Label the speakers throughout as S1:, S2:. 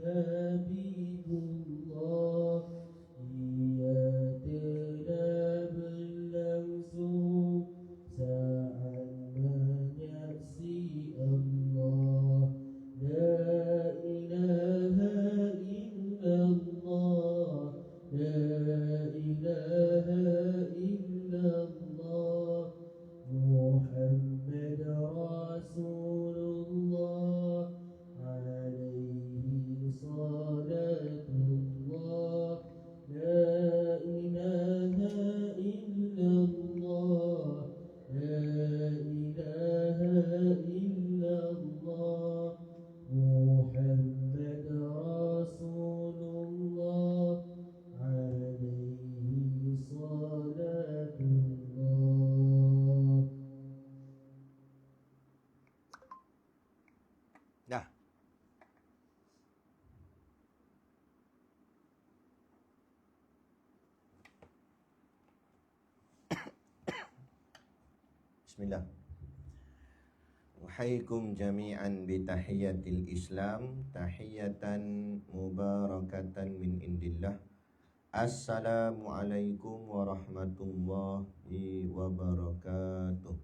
S1: Habibullah, ia telah berlangsung saat menyaksi Allah. La ilaha illallah, la ilaha illallah, Muhammad Rasulullah, alaihi salatullah. La ilaha illallah, la ilaha illallah, Muhammad Rasulullah, alaihi salatullah.
S2: Dah. Bismillah. Uhayyikum jami'an bi tahiyatil Islam, tahiyatan mubarakatan min indillah. Assalamualaikum warahmatullahi wabarakatuh.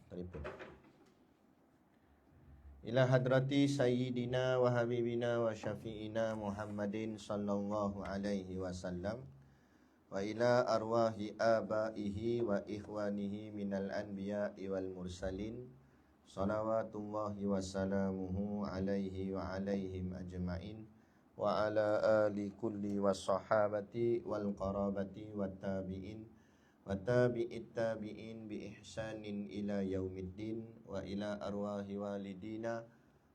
S2: Telefon. Ila hadrati sayyidina wa habibina wa syafi'ina Muhammadin sallallahu alaihi wasallam, wa ila arwahi abaihi wa ikhwanihi minal anbiya'i wal mursalin, salawatullahi wa salamuhu alaihi wa alaihim ajma'in, wa ala ali kulli was sahabati wal qarabati wat tabi'in wa tabi'it tabi'in bi ihsanin ila yaumiddin, wa ila arwahi walidina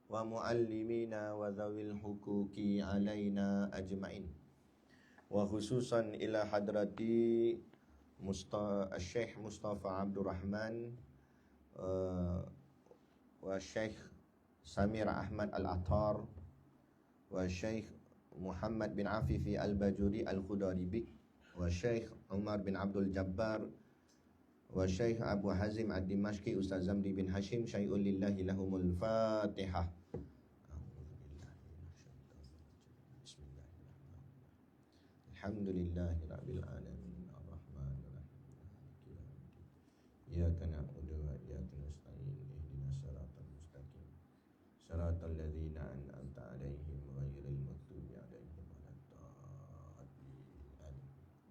S2: wa muallimina wa dhawil huquqi alaina ajma'in, wa khususan ila hadrati Syekh Mustafa Abdul Rahman wa Syekh Samir Ahmad Al-Attar wa Syekh Muhammad bin Afifi Al-Bajuri Al-Khudaribi wa Syekh Umar bin Abdul Jabbar wa Syekh Abu Hazim Ad-Dimashqi Ustaz Zamri bin Hashim syai'un lillahi lahumul Fatihah. Alhamdulillahi rabbil alamin arrahmanir rahim iyyaka na'budu wa iyyaka nasta'in ihdinas siratal mustaqim siratal ladzina an'amta 'alaihim ghairil maghdubi 'alaihim waladdallin.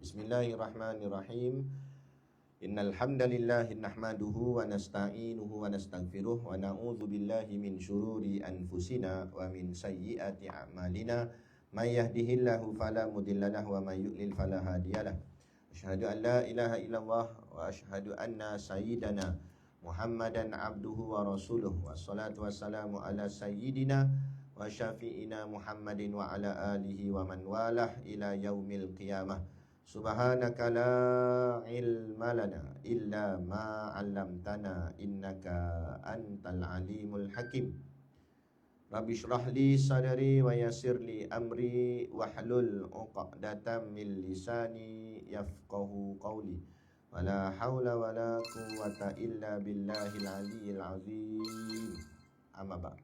S2: Bismillahirrahmanirrahim. Innal hamdalillahi nahmaduhu wa nasta'inuhu wa nastaghfiruh wa na'udzu billahi min syururi anfusina wa min sayyiati a'malina. May yahdihillahu fala mudhillalah wa may yudlil fala hadiyalah. Asyhadu an la ilaha illallah wa asyhadu anna sayyidana Muhammadan abduhu wa rasuluh. Wassalatu wassalamu ala sayyidina wa syafi'ina Muhammadin wa ala alihi wa man walah ila yaumil qiyamah. Subhanaka la ilma lana illa ma 'allamtana innaka antal alimul hakim. Rabbi shrah li sadri wa yassir li amri wahlul 'uqdatam min lisani yafqahu qawli. Wala haula wala quwwata illa billahil aliyyil azim. Amma ba'd.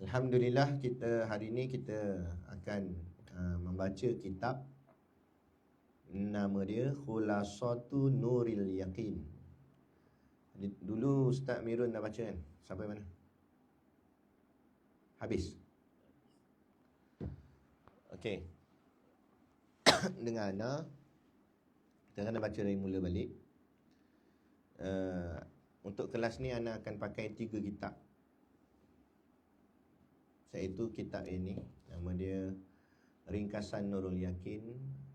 S2: Alhamdulillah, hari ini kita akan membaca kitab, nama dia Khulasatu Nuril Yaqin. Dulu Ustaz Mirun dah baca kan? Sampai mana? Habis. Okey. Dengan Ana, kita akan baca dari mula balik. Untuk kelas ni Ana akan pakai 3 kitab, iaitu kitab ini, nama dia Ringkasan Nurul Yakin,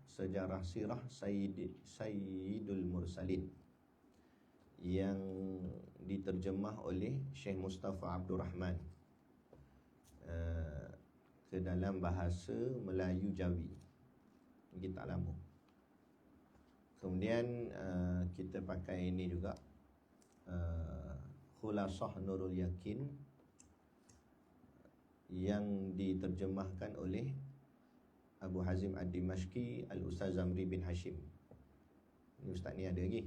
S2: Sejarah Sirah Sayyidul Mursalin, yang diterjemah oleh Syekh Mustafa Abdul Rahman ke dalam bahasa Melayu Jawi. Kitab lama. Kemudian kita pakai ini juga, Khulasah Nurul Yakin, yang diterjemahkan oleh Abu Hazim Ad-Dimashqi, Al-Ustaz Zamri bin Hashim. Ini ustaz ni ada lagi,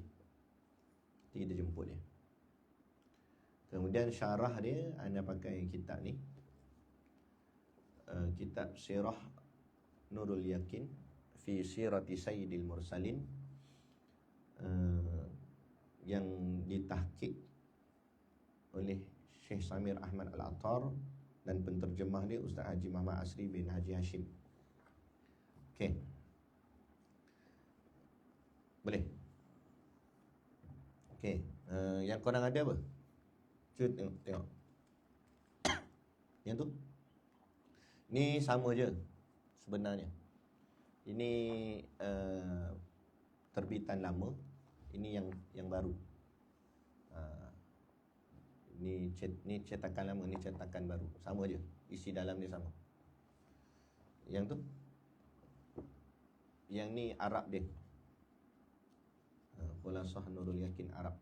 S2: kita jemput dia. Kemudian syarah dia, anda pakai kitab ni, kitab Sirah Nurul Yakin fi Sirati Sayyidil Mursalin, yang ditahqiq oleh Syekh Samir Ahmad Al-Attar, dan penterjemah dia Ustaz Haji Muhammad Asri bin Haji Hashim. Okey, boleh? Okey, yang korang ada apa? Cuba tengok. Yang tu ni sama je sebenarnya. Ini terbitan lama, ini yang baru. Ni cetakan lama, ni cetakan baru. Sama je, isi dalam dia sama. Yang tu, yang ni Arab dia, Khulasah Nurul Yakin Arab.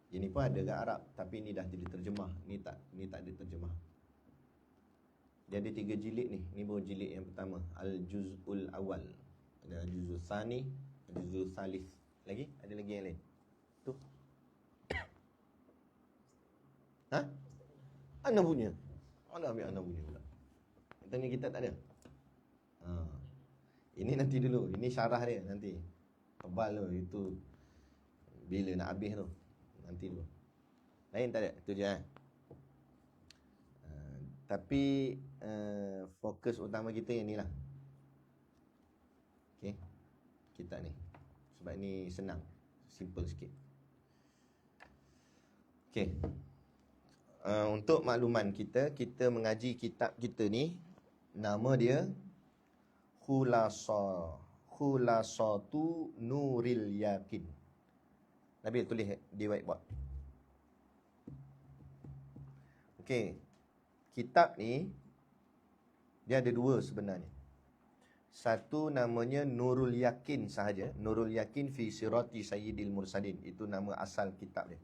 S2: Ini pun ada kat Arab, tapi ni dah diterjemah. Ni tak diterjemah. Dia ada 3 jilid ni. Ni baru jilid yang pertama, Al-Juz'ul Awal. Ada Juz'ul Thani, Juz'ul Thalith. Ada lagi yang lain. Tu. Ha? Ana punya. Mana ambil ana punya pula? Tanya kita tak ada. Ini nanti dulu. Ini syarah dia nanti. Tebal tu. Itu bila nak habis tu. Nanti dulu. Lain tak ada. Itu je. Tapi fokus utama kita yang ni lah. Okay, kitab ni. Sebab ni senang, simple sikit. Okay, untuk makluman kita mengaji kitab kita ni, nama dia Khulasatu Nuril Yakin. Nabil tulis di whiteboard. Okay, kitab ni dia ada 2 sebenarnya. Satu namanya Nurul Yakin sahaja, Nurul Yakin fi Sirati Sayyidil Mursalin. Itu nama asal kitab dia.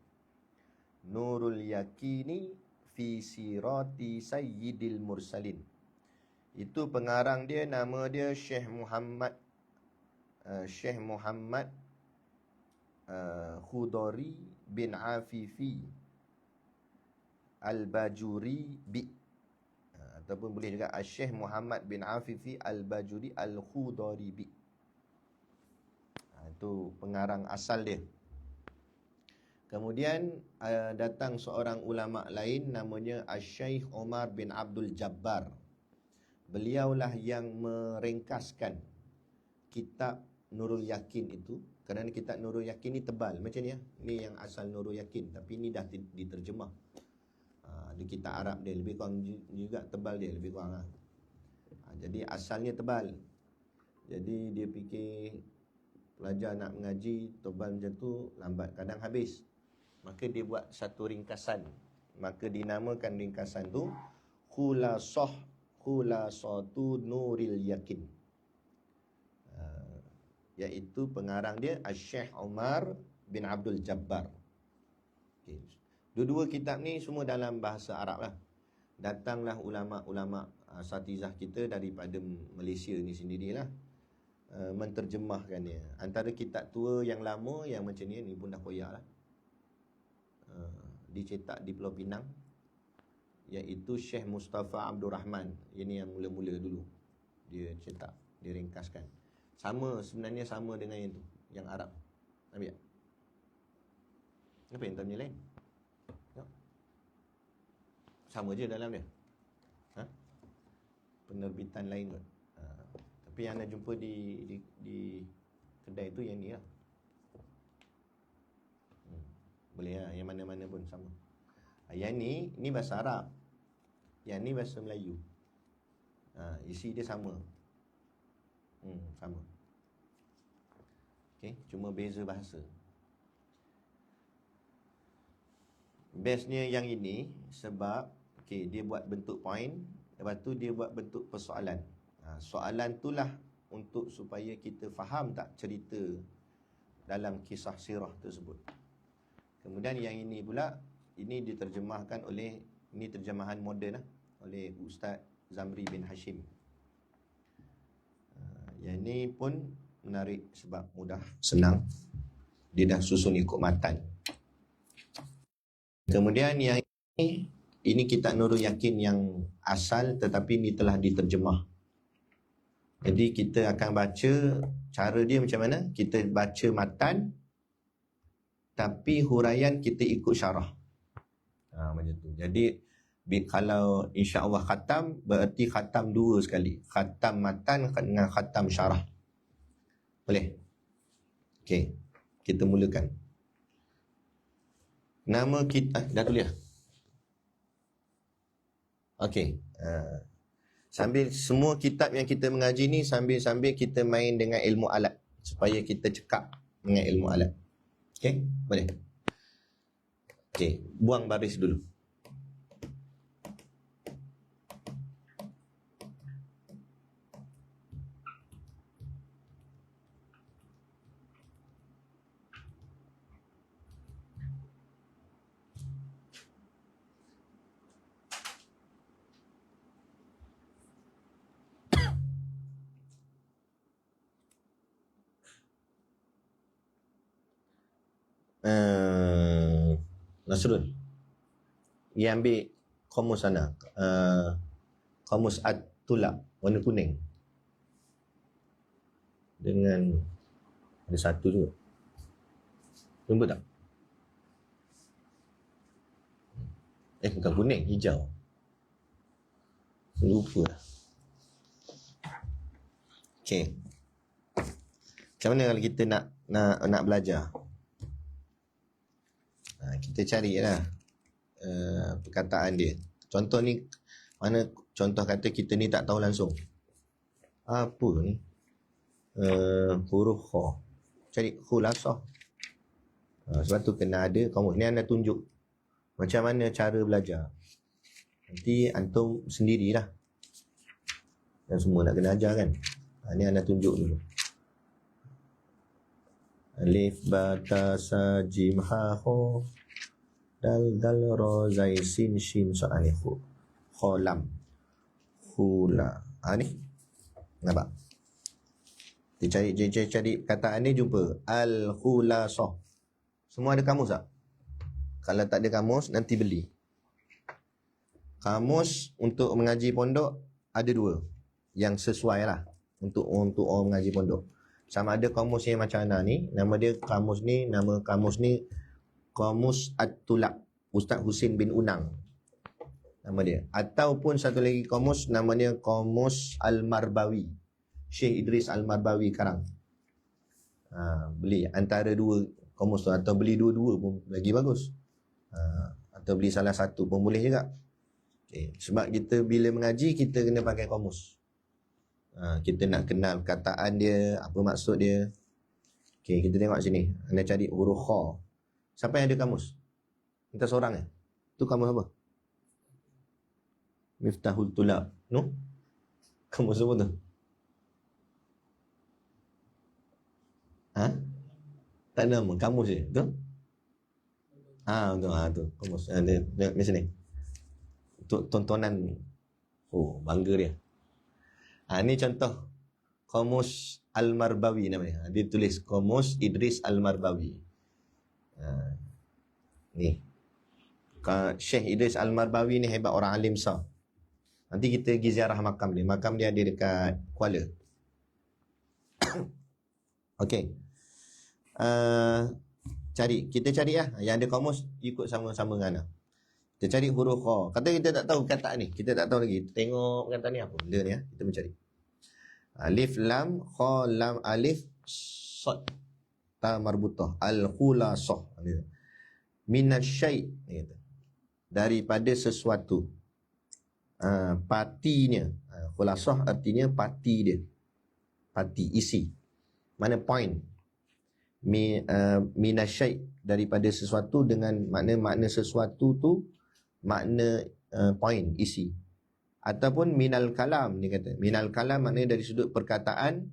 S2: Nurul Yakini fi Sirati Sayyidil Mursalin. Itu pengarang dia, nama dia Syekh Muhammad Khudari bin Afifi Al-Bajuri bi, ataupun boleh juga Syekh Muhammad bin Afifi Al-Bajuri Al-Khudari bi. Itu pengarang asal dia. Kemudian datang seorang ulama lain namanya Syekh Omar bin Abdul Jabbar. Beliaulah yang meringkaskan kitab Nurul Yakin itu. Kerana kitab Nurul Yakin ni tebal macam ni ya. Ni yang asal Nurul Yakin, tapi ni dah diterjemah. Di kitab Arab dia lebih kurang juga tebal dia, lebih kurang lah. Jadi asalnya tebal. Jadi dia fikir pelajar nak mengaji tebal macam tu lambat, kadang habis. Maka dia buat satu ringkasan. Maka dinamakan ringkasan tu Khulasatu Nuril Yakin. Iaitu pengarang dia Syekh Umar bin Abdul Jabbar. Okay. Dua-dua kitab ni semua dalam bahasa Arab lah. Datanglah ulama-ulama asatizah kita daripada Malaysia ni sendirilah, menterjemahkan dia. Antara kitab tua yang lama yang macam ni pun dah koyak lah. Dicetak di Pulau Pinang, iaitu Syekh Mustafa Abdul Rahman. Ini yang mula-mula dulu dia cetak, dia ringkaskan. Sebenarnya sama dengan yang tu, yang Arab. Ambil tak? Apa yang tak punya lain? Sama je dalam dia. Penerbitan lain kot. Tapi yang anda jumpa di kedai tu yang ni lah. Boleh lah, yang mana-mana pun sama. Yang ni bahasa Arab. Yang ni bahasa Melayu. Isi dia sama. Sama. Okay, cuma beza bahasa. Bestnya yang ini sebab dia buat bentuk point, lepas tu dia buat bentuk persoalan. Soalan itulah untuk supaya kita faham tak cerita dalam kisah sirah tersebut. Kemudian yang ini pula, ini diterjemahkan oleh, ini terjemahan moden lah. oleh Ustaz Zamri bin Hashim. Yang ni pun menarik sebab mudah, senang. Dia dah susun ikut matan. Kemudian yang ini kitab Nurul Yakin yang asal, tetapi ni telah diterjemah. Jadi kita akan baca, cara dia macam mana? Kita baca matan, tapi huraian kita ikut syarah. Macam tu. Jadi kalau insya-Allah khatam, berarti khatam dua sekali. Khatam matan dengan khatam syarah. Boleh? Okey. Kita mulakan. Nama kita dah tulis. Okey. Sambil semua kitab yang kita mengaji ni, sambil-sambil kita main dengan ilmu alat supaya kita cekap dengan ilmu alat. Okey? Boleh? Okey, buang baris dulu. Nasrul, dia ambil komus sana, komus At-Tulab warna kuning dengan ada satu juga, jumpa tak? Bukan kuning, hijau, lupa lah. Okey, macam mana kalau kita nak belajar? Kita carilah perkataan dia. Contoh ni, mana contoh kata kita ni tak tahu langsung. Apa ni? Huruf kha. Cari khulasah. Sebab tu kena ada kamu. Ni anda tunjuk macam mana cara belajar. Nanti antum sendirilah. Dan semua nak kena ajar kan. Ni anda tunjuk dulu. Alif ba ta sa jim ha ho dal dal ro zai sin shin sa alif kha lam khula. Ni nampak? Kita cari perkataan ni, jumpa al khulasah. Semua ada kamus tak? Kalau tak ada kamus, nanti beli. Kamus untuk mengaji pondok ada dua yang sesuai lah untuk orang mengaji pondok. Sama ada kamus yang macam mana ni, nama dia kamus ni, nama kamus ni Kamus At-Tulab, Ustaz Husin bin Unang nama dia. Ataupun satu lagi kamus, nama dia Kamus Al-Marbawi, Syekh Idris Al-Marbawi Karang. Beli antara dua kamus tu, atau beli dua-dua pun lagi bagus. Atau beli salah satu pun boleh juga. Okay. Sebab kita bila mengaji, kita kena pakai kamus. Kita nak kenal perkataan dia, apa maksud dia. Okey, kita tengok sini. Anda cari huruf kha. Siapa yang ada kamus? Kita seorang ya? Tu kamus apa? Miftahul Tulab. No? Kamus apa tu? Tak nama, kamus je. Betul? Betul. Tu kamus. Dia sini. Untuk tontonan. Bangga dia. Ni contoh Kamus Al-Marbawi namanya. Dia tulis Kamus Idris Al-Marbawi. Ni Syekh Idris Al-Marbawi ni hebat, orang alim sah. Nanti kita pergi ziarah makam dia. Makam dia ada dekat Kuala. Okey. Kita cari lah. Yang ada kamus ikut sama-sama dengan Ana. Kita cari huruf kha. Kata kita tak tahu perkataan ni, kita tak tahu lagi. Tengok perkataan ni apa benda ni ya. Kita mencari. Alif lam kha lam alif sad ta marbutah al khulasah. Minasyai kata. Daripada sesuatu. Partinya. Khulasah artinya parti dia. Parti, isi. Mana point? Minasyai, daripada sesuatu, dengan makna sesuatu tu makna point, isi. Ataupun minal kalam, dia kata. Minal kalam maknanya dari sudut perkataan,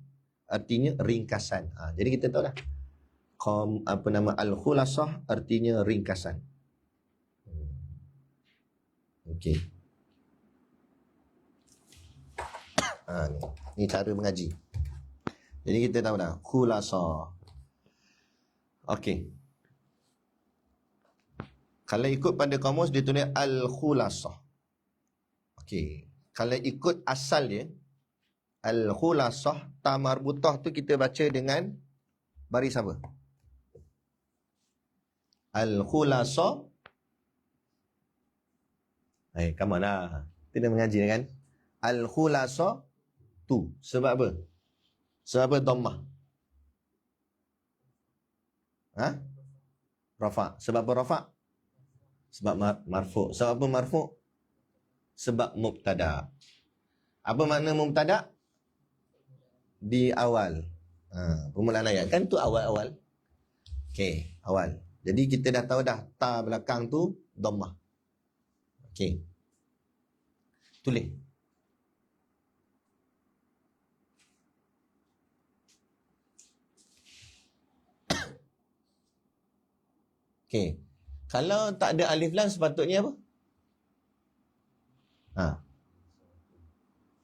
S2: artinya ringkasan. Jadi kita tahu dah. Al-khulasah artinya ringkasan. Okey. Ni cara mengaji. Jadi kita tahu dah. Khulasah. Okey. Kalau ikut pada kamus dia tulis al-khulasah. Okey. Kalau ikut asal dia, al-khulasah, ta marbutah tu kita baca dengan baris apa? Al-khulasah. Come on lah. Kita dah mengaji kan? Al-khulasah tu. Sebab apa? Sebab apa dhammah? Rafa'. Sebab apa rafa'? Sebab marfu'. Sebab apa marfu'? Sebab mubtada'. Apa makna mubtada'? Di awal. Permulaan ayat. Kan tu awal-awal. Okey, awal. Jadi kita dah tahu dah ta belakang tu dhammah. Okey. Tulis. Okey. Kalau tak ada alif lam sepatutnya apa?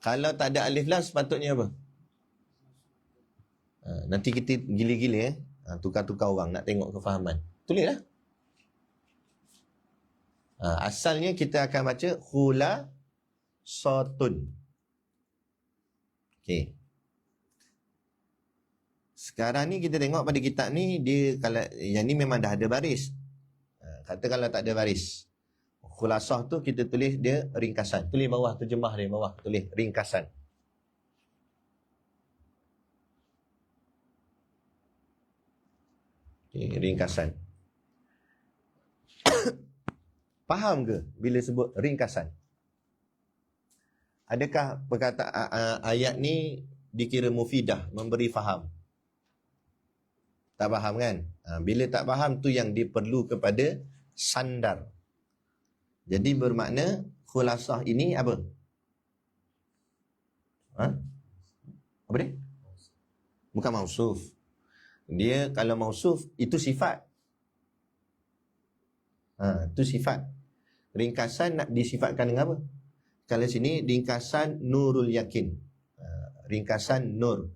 S2: Kalau tak ada alif lam sepatutnya apa? Nanti kita gila-gila tukar-tukar orang nak tengok kefahaman. Tulislah. Asalnya kita akan baca khulasatun. Okey. Sekarang ni kita tengok pada kitab ni, dia kalau yang ni memang dah ada baris. Kata kalau tak ada baris, khulasah tu kita tulis dia ringkasan. Tulis bawah, terjemah dia bawah, tulis ringkasan. Okay, ringkasan. Faham ke bila sebut ringkasan? Adakah perkataan ayat ni dikira mufidah, memberi faham? Tak faham kan? Bila tak faham tu yang diperlu kepada sandar. Jadi bermakna khulasah ini apa? Apa dia? Bukan mausuf. Dia kalau mausuf itu sifat. Itu sifat. Ringkasan nak disifatkan dengan apa? Kalau sini ringkasan nurul yakin. Ringkasan nur.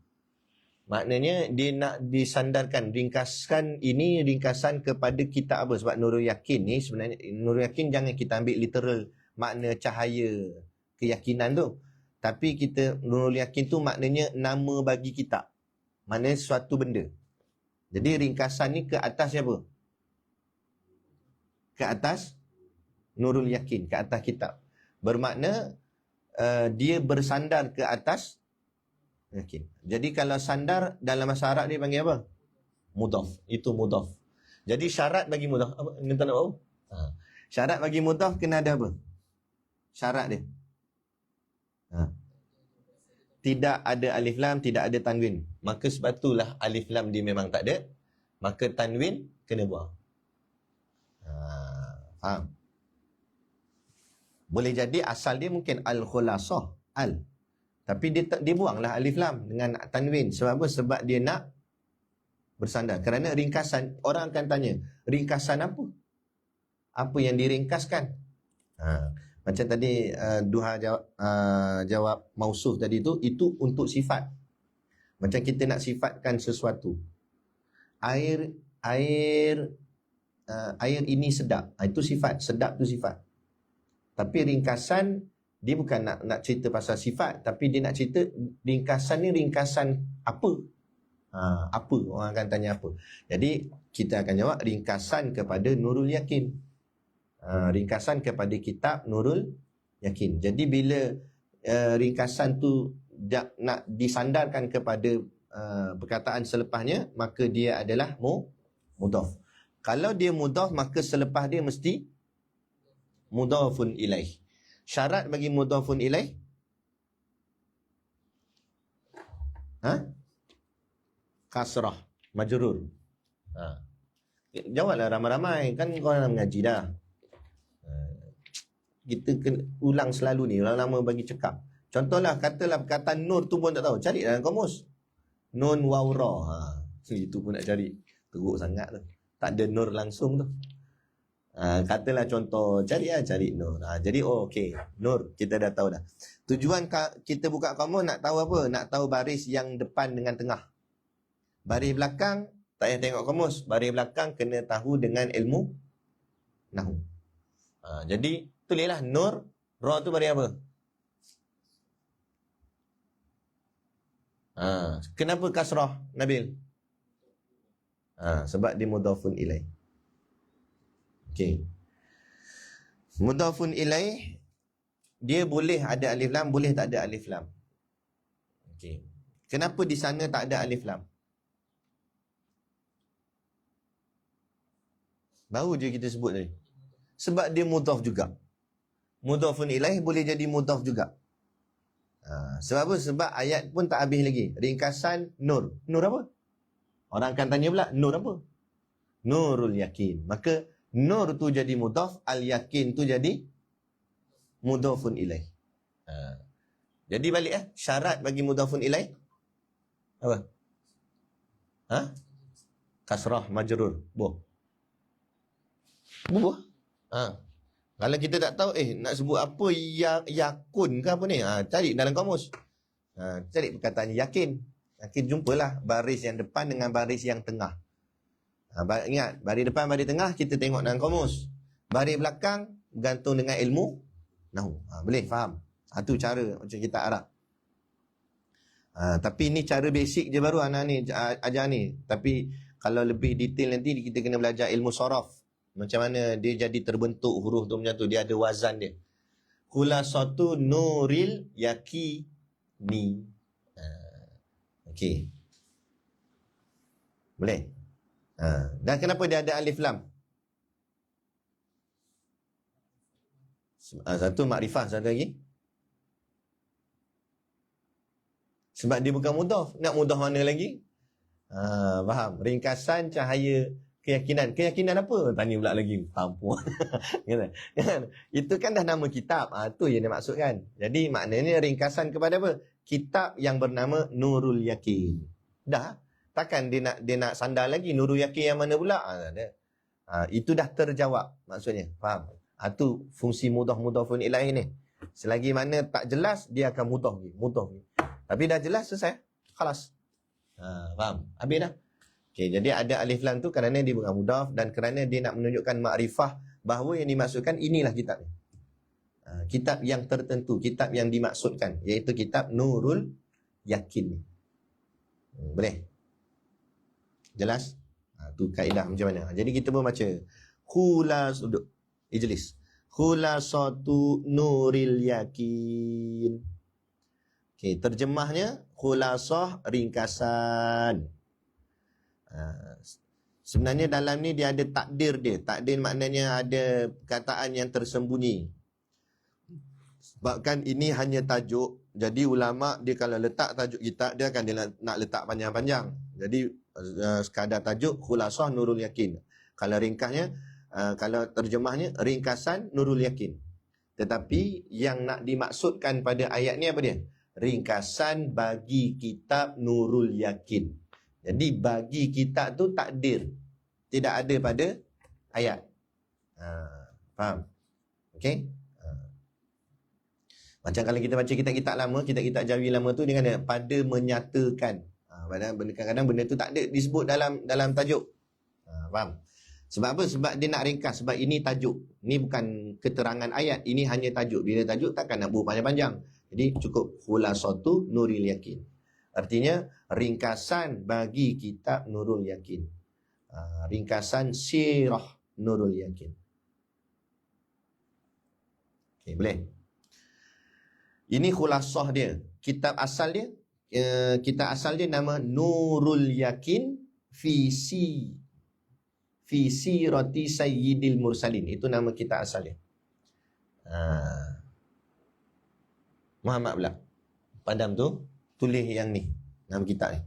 S2: Maknanya dia nak disandarkan. Ringkasan ini ringkasan kepada kitab apa? Sebab nurul yakin ni sebenarnya, nurul yakin jangan kita ambil literal makna cahaya keyakinan tu. Tapi kita nurul yakin tu maknanya nama bagi kitab. Maknanya suatu benda. Jadi ringkasan ni ke atas siapa? Ke atas nurul yakin, ke atas kitab. Bermakna dia bersandar ke atas yakin. Jadi kalau sandar dalam bahasa Arab dia panggil apa? Mudhaf. Itu mudhaf. Jadi syarat bagi mudhaf apa? Minta nak tahu? Syarat bagi mudhaf kena ada apa? Syarat dia. Tidak ada alif lam, tidak ada tanwin. Maka sebab itulah alif lam dia memang tak ada. Maka tanwin kena buang. Faham? Boleh jadi asal dia mungkin al-khulasah, al. Tapi dia buanglah alif lam dengan tanwin. Sebab apa? Sebab dia nak bersandar. Kerana ringkasan, orang akan tanya, ringkasan apa? Apa yang diringkaskan? Macam tadi Duha jawab mausuf tadi tu, itu untuk sifat. Macam kita nak sifatkan sesuatu. Air ini sedap. Itu sifat. Sedap tu sifat. Tapi ringkasan dia bukan nak cerita pasal sifat, tapi dia nak cerita ringkasan ni ringkasan apa? Apa? Orang akan tanya apa. Jadi kita akan jawab ringkasan kepada Nurul Yakin. Ringkasan kepada kitab Nurul Yakin. Jadi bila ringkasan tu nak disandarkan kepada perkataan selepasnya, maka dia adalah mudhaf. Kalau dia mudhaf, maka selepas dia mesti mudhafun ilaih. Syarat bagi mudhafun ilaih? Kasrah, majrur. Jawablah ramai-ramai, kan korang mengaji dah. Kita kena ulang selalu ni, orang lama bagi cakap. Contohlah, katalah perkataan nur tu pun tak tahu. Cari dalam kamus. Nun waw ra. Itu pun nak cari. Teruk sangat tu. Tak ada nur langsung tu. Katalah contoh, cari nur. Jadi okey, nur kita dah tahu dah. Tujuan kita buka kamus nak tahu apa? Nak tahu baris yang depan dengan tengah. Baris belakang tak payah tengok kamus. Baris belakang kena tahu dengan ilmu nahwu. Jadi tulislah nur, ra tu baris apa? Kenapa kasrah, Nabil? Sebab dia mudhafun ilaih. Okey. Mudhafun ilaih dia boleh ada alif lam, boleh tak ada alif lam. Okey. Kenapa di sana tak ada alif lam? Baru je kita sebut tadi. Sebab dia mudhaf juga. Mudhafun ilaih boleh jadi mudhaf juga. Sebab apa? Sebab ayat pun tak habis lagi. Ringkasan nur. Nur apa? Orang akan tanya pula, nur apa? Nurul yakin. Maka nur tu jadi mudhaf, al-yakin tu jadi mudhafun ilaih. Jadi balik syarat bagi mudhafun ilaih apa? Kasrah majrur. Buh. Kalau kita tak tahu nak sebut apa, yakun ke apa ni? Cari dalam kamus. Cari perkataan yakin. Yakin jumpalah baris yang depan dengan baris yang tengah. Ingat, baris depan, baris tengah kita tengok dalam kamus. Baris belakang bergantung dengan ilmu nahwu. Boleh faham? Itu cara macam kita Arab. Tapi ni cara basic je baru anak ni ajar ni. Tapi kalau lebih detail nanti kita kena belajar ilmu saraf. Macam mana dia jadi terbentuk huruf tu macam tu. Dia ada wazan dia. Khulasatu nuril yakini. Okey. Boleh? Dan kenapa dia ada alif lam? Satu makrifah, satu lagi sebab dia bukan mudhaf. Nak mudhaf mana lagi? Faham? Ringkasan cahaya keyakinan. Keyakinan apa? Tanya pula lagi. Tampun. Itu kan dah nama kitab. Tu yang dia maksudkan. Jadi maknanya ringkasan kepada apa? Kitab yang bernama Nurul Yakin. Dah. Takkan dia nak sandar lagi Nurul Yakin yang mana pula? Itu dah terjawab maksudnya. Faham? Tu fungsi mudhafun ilaih ni. Selagi mana tak jelas, dia akan mudhaf lagi. Tapi dah jelas, selesai. Khalas. Faham? Habis dah. Okay, jadi ada alif lam tu kerana dia bukan mudhaf dan kerana dia nak menunjukkan makrifah bahawa yang dimaksudkan inilah kitab ni. Kitab yang tertentu, kitab yang dimaksudkan, iaitu kitab Nurul Yakin. Boleh? Jelas? Tu kaedah macam mana. Jadi kita pun baca duduk ijlis. Khulasatu Nuril Yakin. Okey, terjemahnya khulasah ringkasan. Sebenarnya dalam ni dia ada takdir dia. Takdir maknanya ada perkataan yang tersembunyi. Sebabkan ini hanya tajuk. Jadi ulama dia kalau letak tajuk kitab dia akan dia nak letak panjang-panjang. Jadi sekadar tajuk khulasah Nurul Yakin. Kalau ringkasnya, kalau terjemahnya ringkasan Nurul Yakin. Tetapi yang nak dimaksudkan pada ayat ni apa dia? Ringkasan bagi kitab Nurul Yakin. Jadi bagi kitab tu takdir. Tidak ada pada ayat. Faham? Okey? Macam kalau kita baca kitab-kitab lama, kitab-kitab Jawi lama tu dengan pada menyatakan. Kadang-kadang benda tu tak ada disebut dalam tajuk. Faham? Sebab apa? Sebab dia nak ringkas. Sebab ini tajuk. Ini bukan keterangan ayat. Ini hanya tajuk. Bila tajuk takkan nak buat panjang-panjang. Jadi cukup khulasatu Nuril Yakin. Artinya ringkasan bagi kitab Nurul Yakin. Ringkasan sirah Nurul Yakin. Okay, boleh? Ini khulasah dia. Kitab asal dia nama Nurul Yakin fi sirati sayyidil mursalin. Itu nama kitab asal dia. Muhammad pula padam tu tulis yang ni, nama kitab ni.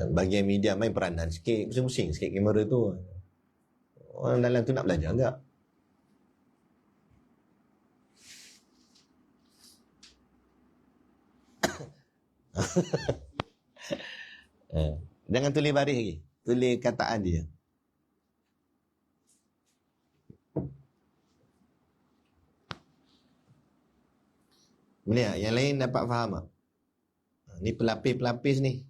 S2: Bagian media main peranan sikit, pusing-pusing sikit kamera tu. Orang dalam tu nak belajar enggak? Jangan tulis baris lagi. Tulis kataan dia. Boleh tak? Yang lain dapat faham tak? Ni pelapis-pelapis ni.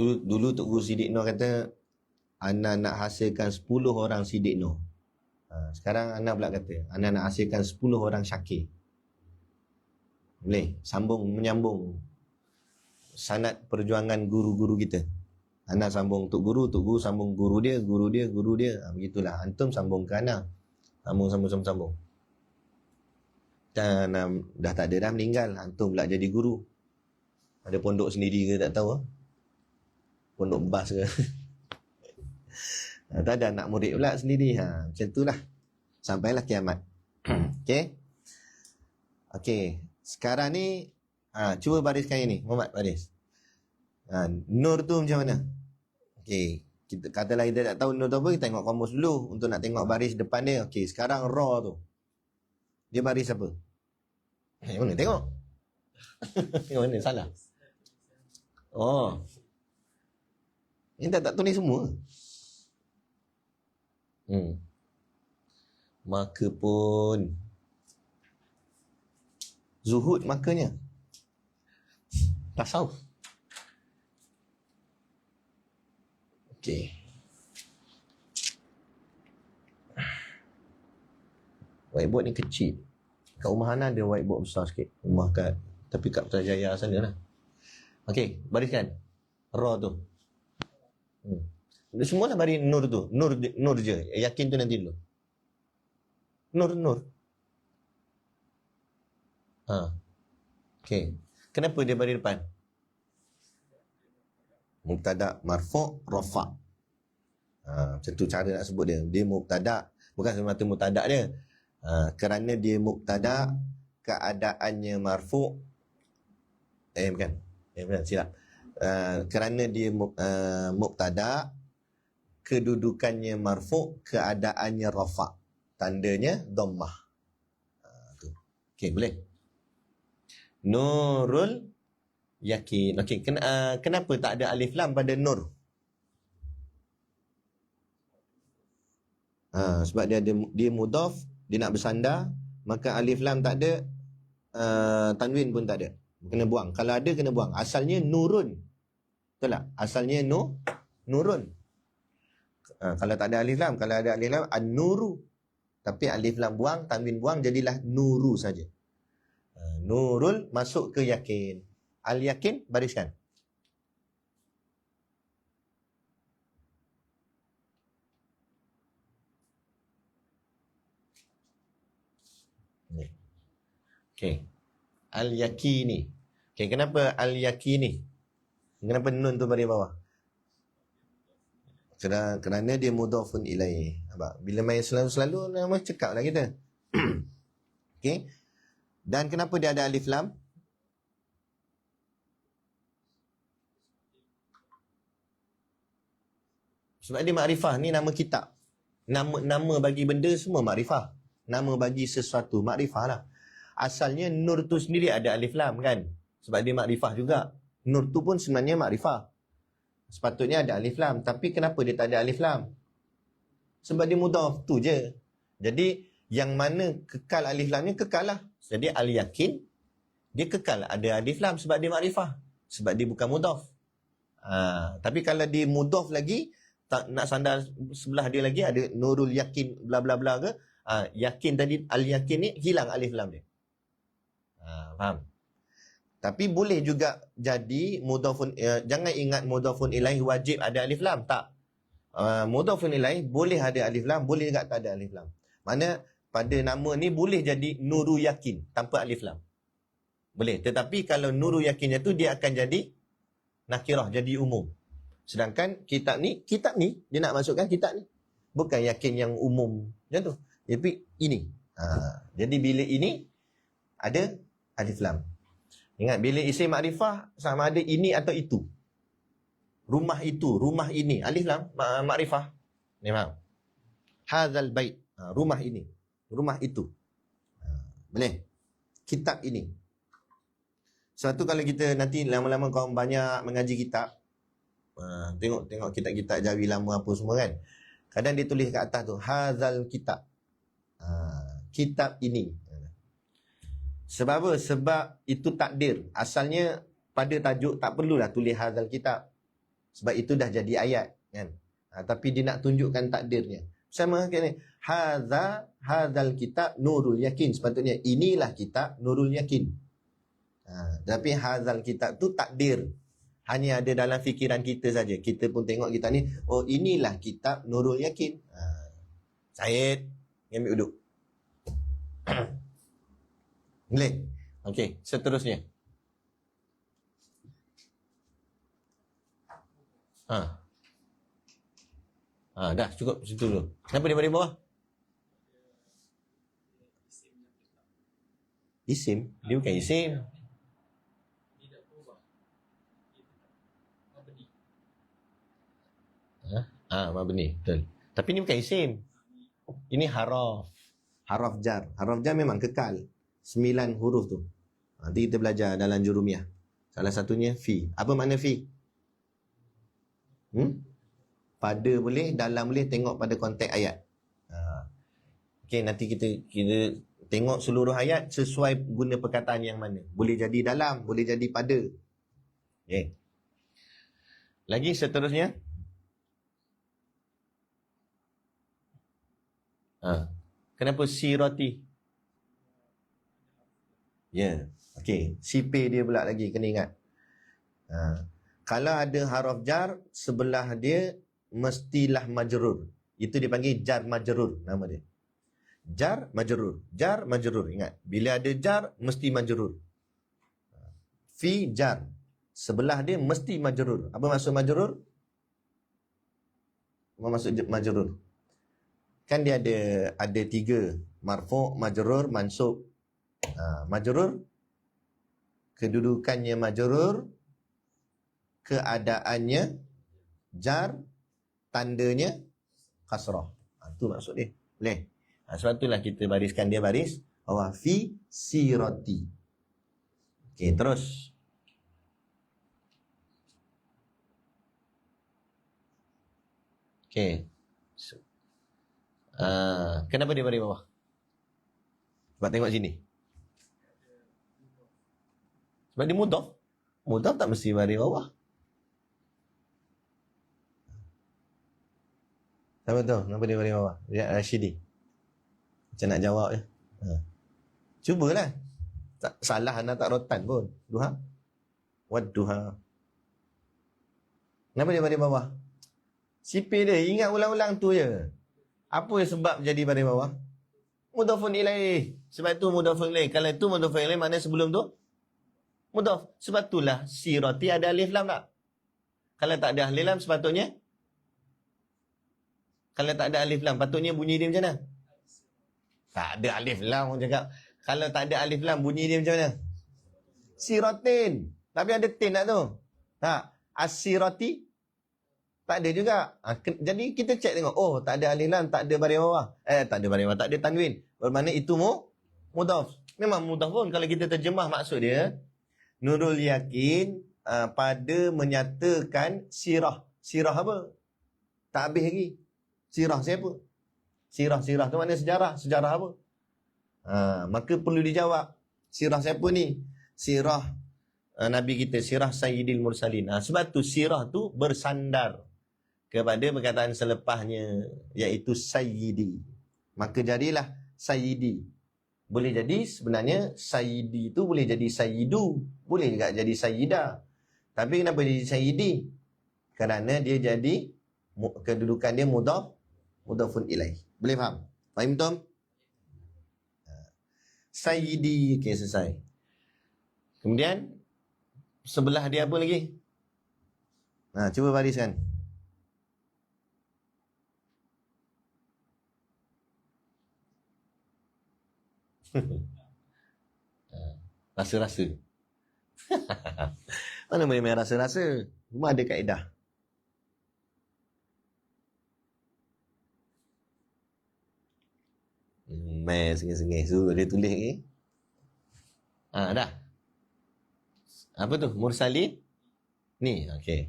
S2: Dulu Tok Guru Siddiq Nur kata, Ana nak hasilkan 10 orang Siddiq Nur. Sekarang Ana pula kata, Ana nak hasilkan 10 orang Syakir. Boleh? Menyambung sanad perjuangan guru-guru kita. Ana sambung Tok Guru sambung guru dia. Begitulah. Antum sambung ke Ana. Sambung. Dan dah tak ada dah, meninggal. Antum pula jadi guru. Ada pondok sendiri ke tak tahu. Pondok bas ke. Tak ada anak murid pula sendiri. Macam itulah. Sampailah kiamat. Okey. Sekarang ni cuba bariskan ini. Muhammad baris. Nur tu macam mana? Okey. Kita katalah kita tak tahu nur tu apa, kita tengok kamus dulu untuk nak tengok baris depan dia. Okey, sekarang ra tu. Dia baris apa? Mana tengok? Tengok mana salah. Oh. Ini tak tulis semua. Maka pun zuhud makanya. Tasawuf. Okey. Whiteboard ni kecil. Kat rumah Hana ada whiteboard besar sikit. Rumah kat, tapi kat Putrajaya sana lah. Okey, bariskan. Ra tu. Semualah baris nur tu. Nur je. Yakin tu nanti dulu. Nur. Okey. Kenapa dia baris depan? Mubtada, marfu', rafa'. Macam tu cara nak sebut dia. Dia mubtada. Bukan semata mubtada dia. Kerana dia mubtada, keadaannya marfu'. Bukan, silap. Kerana dia mubtada, kedudukannya marfu', keadaannya rafa'. Tandanya dhammah. Okey, boleh? Nurul yakin. Okey, kenapa tak ada alif lam pada nur? Sebab dia mudhaf, dia nak bersandar, maka alif lam tak ada, tanwin pun tak ada. Kena buang. Kalau ada kena buang. Asalnya nurun. Betul tak? Asalnya nurun. Kalau tak ada alif lam, kalau ada alif lam an-nuru. Tapi alif lam buang, tanwin buang, jadilah nuru saja. Nurul masuk ke yakin. Al-yakin bariskan. Okey. Al-yakini. Okey, kenapa al-yakini? Kenapa nun tu baris bawah? Kerana dia mudhafun ilaih. Bila main selalu nama cakap lah kita. Okey. Dan kenapa dia ada alif lam? Sebab dia makrifah. Ni nama kitab. Nama bagi benda semua makrifah. Nama bagi sesuatu makrifah lah. Asalnya nur tu sendiri ada alif lam kan. Sebab dia makrifah juga. Nur tu pun sebenarnya makrifah. Sepatutnya ada alif lam. Tapi kenapa dia tak ada alif lam? Sebab dia mudhaf tu je. Jadi yang mana kekal alif lamnya, kekal lah. Jadi al-yakin, dia kekal ada alif lam sebab dia makrifah. Sebab dia bukan mudhaf. Tapi kalau dia mudhaf lagi, tak nak sandar sebelah dia lagi, ada nurul yakin, bla bla bla ke, yakin tadi, al-yakin ni, hilang alif lam dia. Faham? Tapi boleh juga jadi mudhafun, jangan ingat mudhafun ilaih wajib ada alif lam. Tak. Mudhafun ilaih boleh ada alif lam, boleh juga tak ada alif lam. Mana pada nama ni boleh jadi nuru yakin tanpa alif lam. Boleh. Tetapi kalau nuru yakinnya tu dia akan jadi nakirah, jadi umum. Sedangkan kitab ni dia nak masukkan kitab ni. Bukan yakin yang umum macam tu. Tapi ini. Jadi bila ini ada alif lam. Ingat, bila isim makrifah sama ada ini atau itu. Rumah itu, rumah ini. Alif lam, makrifah. Ni faham? Hadzal bait. Rumah ini. Rumah itu. Boleh? Kitab ini. Sebab tu kalau kita nanti lama-lama kau banyak mengaji kitab, tengok kitab-kitab Jawi lama apa semua kan. Kadang dia tulis kat atas tu, hazal kitab. Kitab ini. Sebab apa? Sebab itu takdir. Asalnya pada tajuk tak perlulah tulis hazal kitab. Sebab itu dah jadi ayat kan. Tapi dia nak tunjukkan takdirnya. Sama kan ni. Hazal kitab nurul yakin. Sepatutnya inilah kitab nurul yakin. Tapi hazal kitab tu takdir. Hanya ada dalam fikiran kita saja. Kita pun tengok kita ni, oh inilah kitab nurul yakin. Syed, ambil duduk. Boleh? Okey, seterusnya. Dah cukup situ dulu. Kenapa dia balik bawah? Isim? Dia bukan isim. Mabni, betul. Tapi ni bukan isim. Ini haraf. Haraf jar. Haraf jar memang kekal. 9 huruf tu. Nanti kita belajar dalam jurumiyah. Salah satunya fi. Apa makna fi? Pada boleh, dalam boleh, tengok pada konteks ayat. Okey, nanti kita tengok seluruh ayat sesuai guna perkataan yang mana. Boleh jadi dalam, boleh jadi pada. Okey. Lagi seterusnya. Kenapa sirati? Ya. Okey, sipir dia pula lagi kena ingat. Kalau ada haraf jar, sebelah dia mestilah majrur. Itu dipanggil jar majrur nama dia. Jar majrur. Jar majrur. Ingat, bila ada jar mesti majrur. Fi jar. Sebelah dia mesti majrur. Apa maksud majrur? Apa maksud majrur? Kan dia ada 3, marfu', majrur, mansub. Majrur, kedudukannya majrur, keadaannya jar, tandanya kasrah. Itu maksud dia. Boleh? Sebab itulah kita bariskan dia baris bawah fi sirati. Okey, terus. Okey. Kenapa dia baris bawah? Sebab tengok sini. Sebab dia mudhaf. Mudhaf tak mesti baris bawah. Siapa tahu kenapa dia baris bawah? Dia Rashidi. Macam nak jawab je. Cubalah. Tak salah anak tak rotan pun. Duha. Wadduha. Kenapa dia baris bawah? Sipir dia. Ingat ulang-ulang tu je. Apa sebab jadi baris bawah? Mudhafun ilaih. Sebab tu mudhafun ilaih. Kalau itu mudhafun ilaih, mana sebelum tu? Mudhaf. Sebab itulah sirati ada alif lam tak? Kalau tak ada alif lam sepatutnya? Kalau tak ada alif lam, patutnya bunyi dia macam mana? Tak ada alif lam, orang cakap. Kalau tak ada alif lam, bunyi dia macam mana? Siratin. Tapi ada tin tak tu? Tak. As-sirati? Tak ada juga. Jadi kita cek tengok. Oh, tak ada alif lam, tak ada baris bawah. Tak ada baris bawah, tak ada tanwin. Bermakna itu mudhaf. Memang mudhaf pun kalau kita terjemah maksud dia. Nurul yakin pada menyatakan sirah. Sirah apa? Tak habis lagi. Sirah siapa? Sirah tu makna sejarah. Sejarah apa? Maka perlu dijawab. Sirah siapa ni? Sirah Nabi kita, sirah Sayyidil Mursalin. Sebab tu sirah tu bersandar kepada perkataan selepasnya, iaitu Sayyidi. Maka jadilah Sayyidi. Boleh jadi sebenarnya Sayyidi tu boleh jadi Sayyidu. Boleh juga jadi Sayyidah. Tapi kenapa jadi Sayyidi? Kerana dia jadi kedudukan dia mudhafun ilaih. Boleh faham? Faham Tom? Sayyidi. Okey, selesai. Kemudian sebelah dia apa lagi? Cuba bariskan. Rasa-rasa. Mana main rasa-rasa? Cuma ada kaedah. Main sengih-sengih. So, dia tulis lagi. Dah. Apa tu? Mursalin? Ni, okey.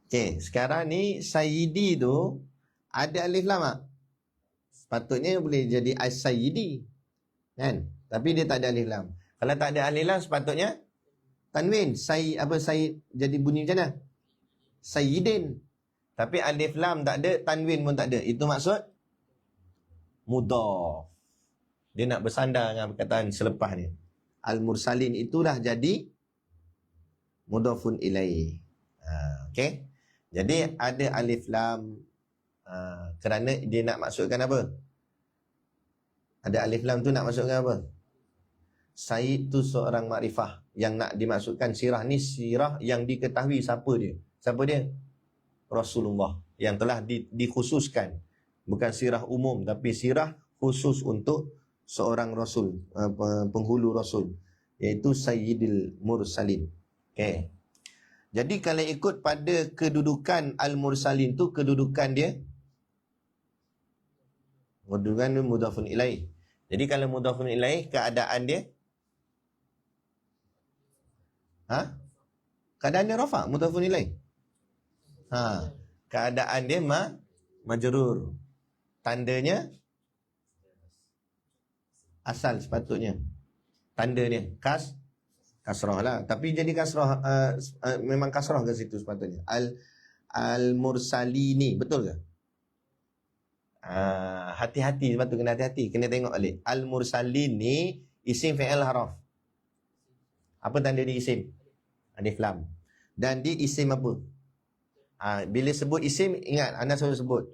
S2: Okey, sekarang ni Sayyidi tu ada alif lam tak? Sepatutnya boleh jadi As-Sayyidi. Kan? Tapi dia tak ada alif lam. Kalau tak ada alif lam sepatutnya tanwin. Sayyid jadi bunyi macam mana? Sayyidin. Tapi alif lam tak ada, tanwin pun tak ada. Itu maksud mudhaf. Dia nak bersandar dengan perkataan selepas ni. Al-Mursalin itulah jadi mudhafun ilaih. Okey. Jadi ada alif lam kerana dia nak maksudkan apa? Ada alif lam tu nak maksudkan apa? Sayyid tu seorang makrifah. Yang nak dimaksudkan sirah ni sirah yang diketahui siapa dia. Siapa dia? Rasulullah. Yang telah dikhususkan. Bukan sirah umum tapi sirah khusus untuk seorang rasul, penghulu rasul, iaitu Sayyidil Mursalin. Okey. Jadi kalau ikut pada kedudukan Al-Mursalin tu, kedudukan dia mudhafun ilaih. Jadi kalau mudhafun ilaih, keadaan dia keadaan dia rafa, mudhafun ilaih. Keadaan dia majrur. Tandanya asal sepatutnya. Tanda dia kasrah lah. Tapi jadi kasrah memang kasrah ke situ sepatutnya. Al-Mursalini, betul ke? Hati-hati, sepatutnya kena hati-hati. Kena tengok balik. Al-Mursalin ni isim fi'il haraf. Apa tanda dia isim? Alif lam. Dan dia isim apa? Bila sebut isim, ingat, anda selalu sebut.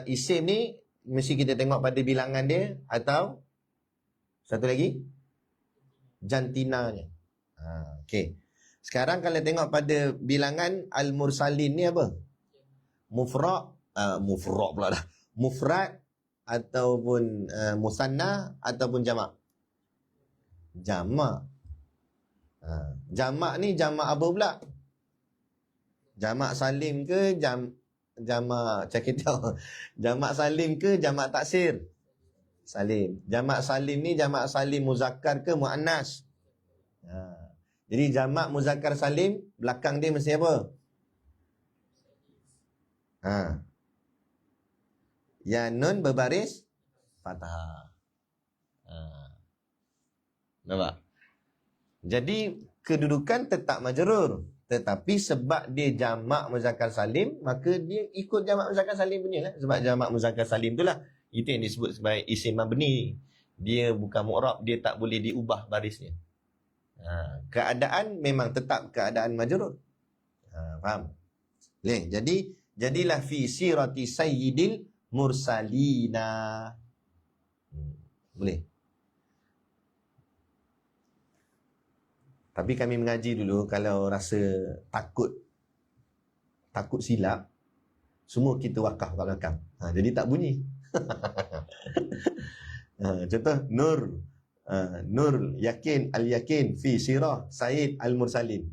S2: Isim ni mesti kita tengok pada bilangan dia atau satu lagi jantinanya. Okey. Sekarang kalau tengok pada bilangan Al-Mursalin ni apa? Mufrad pula dah. Mufrad ataupun musanna ataupun jamak. Jamak. Jamak ni jamak apa pula? Jamak salim ke jamak cakitau? Jamak salim ke jamak taksir? Salim. Jamak salim ni jamak salim muzakkar ke muannas? Jadi jamak muzakkar salim belakang dia mesti apa? Ya nun berbaris fathah. Nampak? Jadi kedudukan tetap majrur, tetapi sebab dia jamak muzakkar salim, maka dia ikut jamak muzakkar salim punya lah. Sebab jamak muzakkar salim itulah, itu yang disebut sebagai isim mabni. Dia bukan mu'rab, dia tak boleh diubah barisnya. Keadaan memang tetap keadaan majrur. Faham? Boleh. Jadi jadilah fi sirati sayyidil mursalina. Boleh. Tapi kami mengaji dulu, kalau rasa takut silap, semua kita wakaf kat belakang. Jadi tak bunyi. Contoh Nur Yakin Al-Yakin fi sirah Sayyid Al-Mursalin.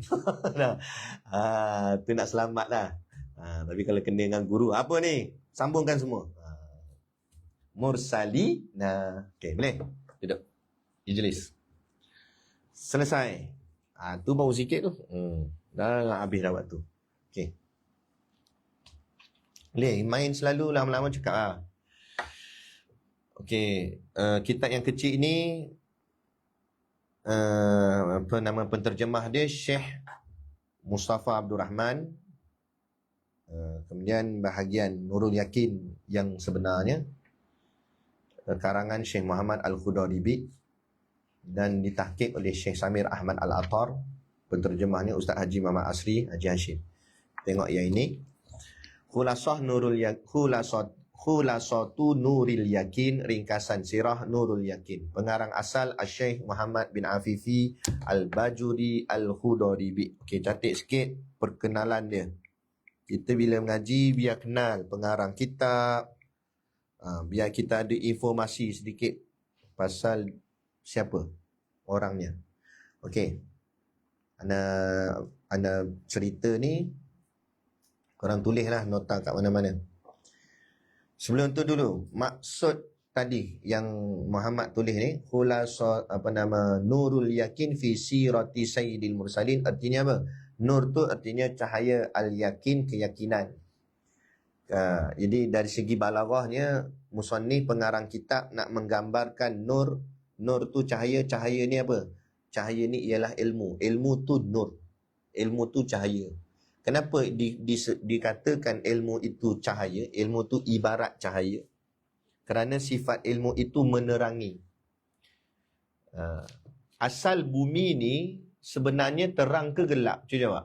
S2: Tu nak selamat lah. Tapi kalau kena dengan guru, apa ni? Sambungkan semua. Mursalina. Okey, boleh? Duduk. Ijlis. Selesai. Tu baru sikit tu. Dah habis dah waktu. Okey. Boleh, main selalu lama-lama cakap lah. Okey, kitab yang kecil ni apa nama penterjemah dia? Syekh Mustafa Abdul Rahman. Kemudian bahagian Nurul Yakin yang sebenarnya karangan Syekh Muhammad Al-Khudaribi dan ditahqiq oleh Syekh Samir Ahmad Al-Attar. Penterjemahnya Ustaz Haji Muhammad Asri Haji Hashim. Tengok yang ini. Khulasatu Nuril Yakin, ringkasan sirah Nurul Yakin. Pengarang asal Syekh Muhammad bin Afifi Al-Bajuri Al-Khudaribi. Okey, catat sikit perkenalan dia. Kita bila mengaji biar kenal pengarang kitab, biar kita ada informasi sedikit pasal siapa orangnya. Okey. Ana cerita ni korang tulislah nota kat mana-mana. Sebelum tu dulu, maksud tadi yang Muhammad tulis ni, khulasa Nurul Yakin fi sirati Sayyidil Mursalin, artinya apa? Nur tu artinya cahaya al-yakin, keyakinan. Jadi dari segi balaghahnya, musannif pengarang kitab nak menggambarkan nur. Nur tu cahaya, cahaya ni apa? Cahaya ni ialah ilmu. Ilmu tu nur. Ilmu tu cahaya. Kenapa dikatakan ilmu itu cahaya? Ilmu tu ibarat cahaya. Kerana sifat ilmu itu menerangi. Asal bumi ni sebenarnya terang ke gelap? Cuba jawab.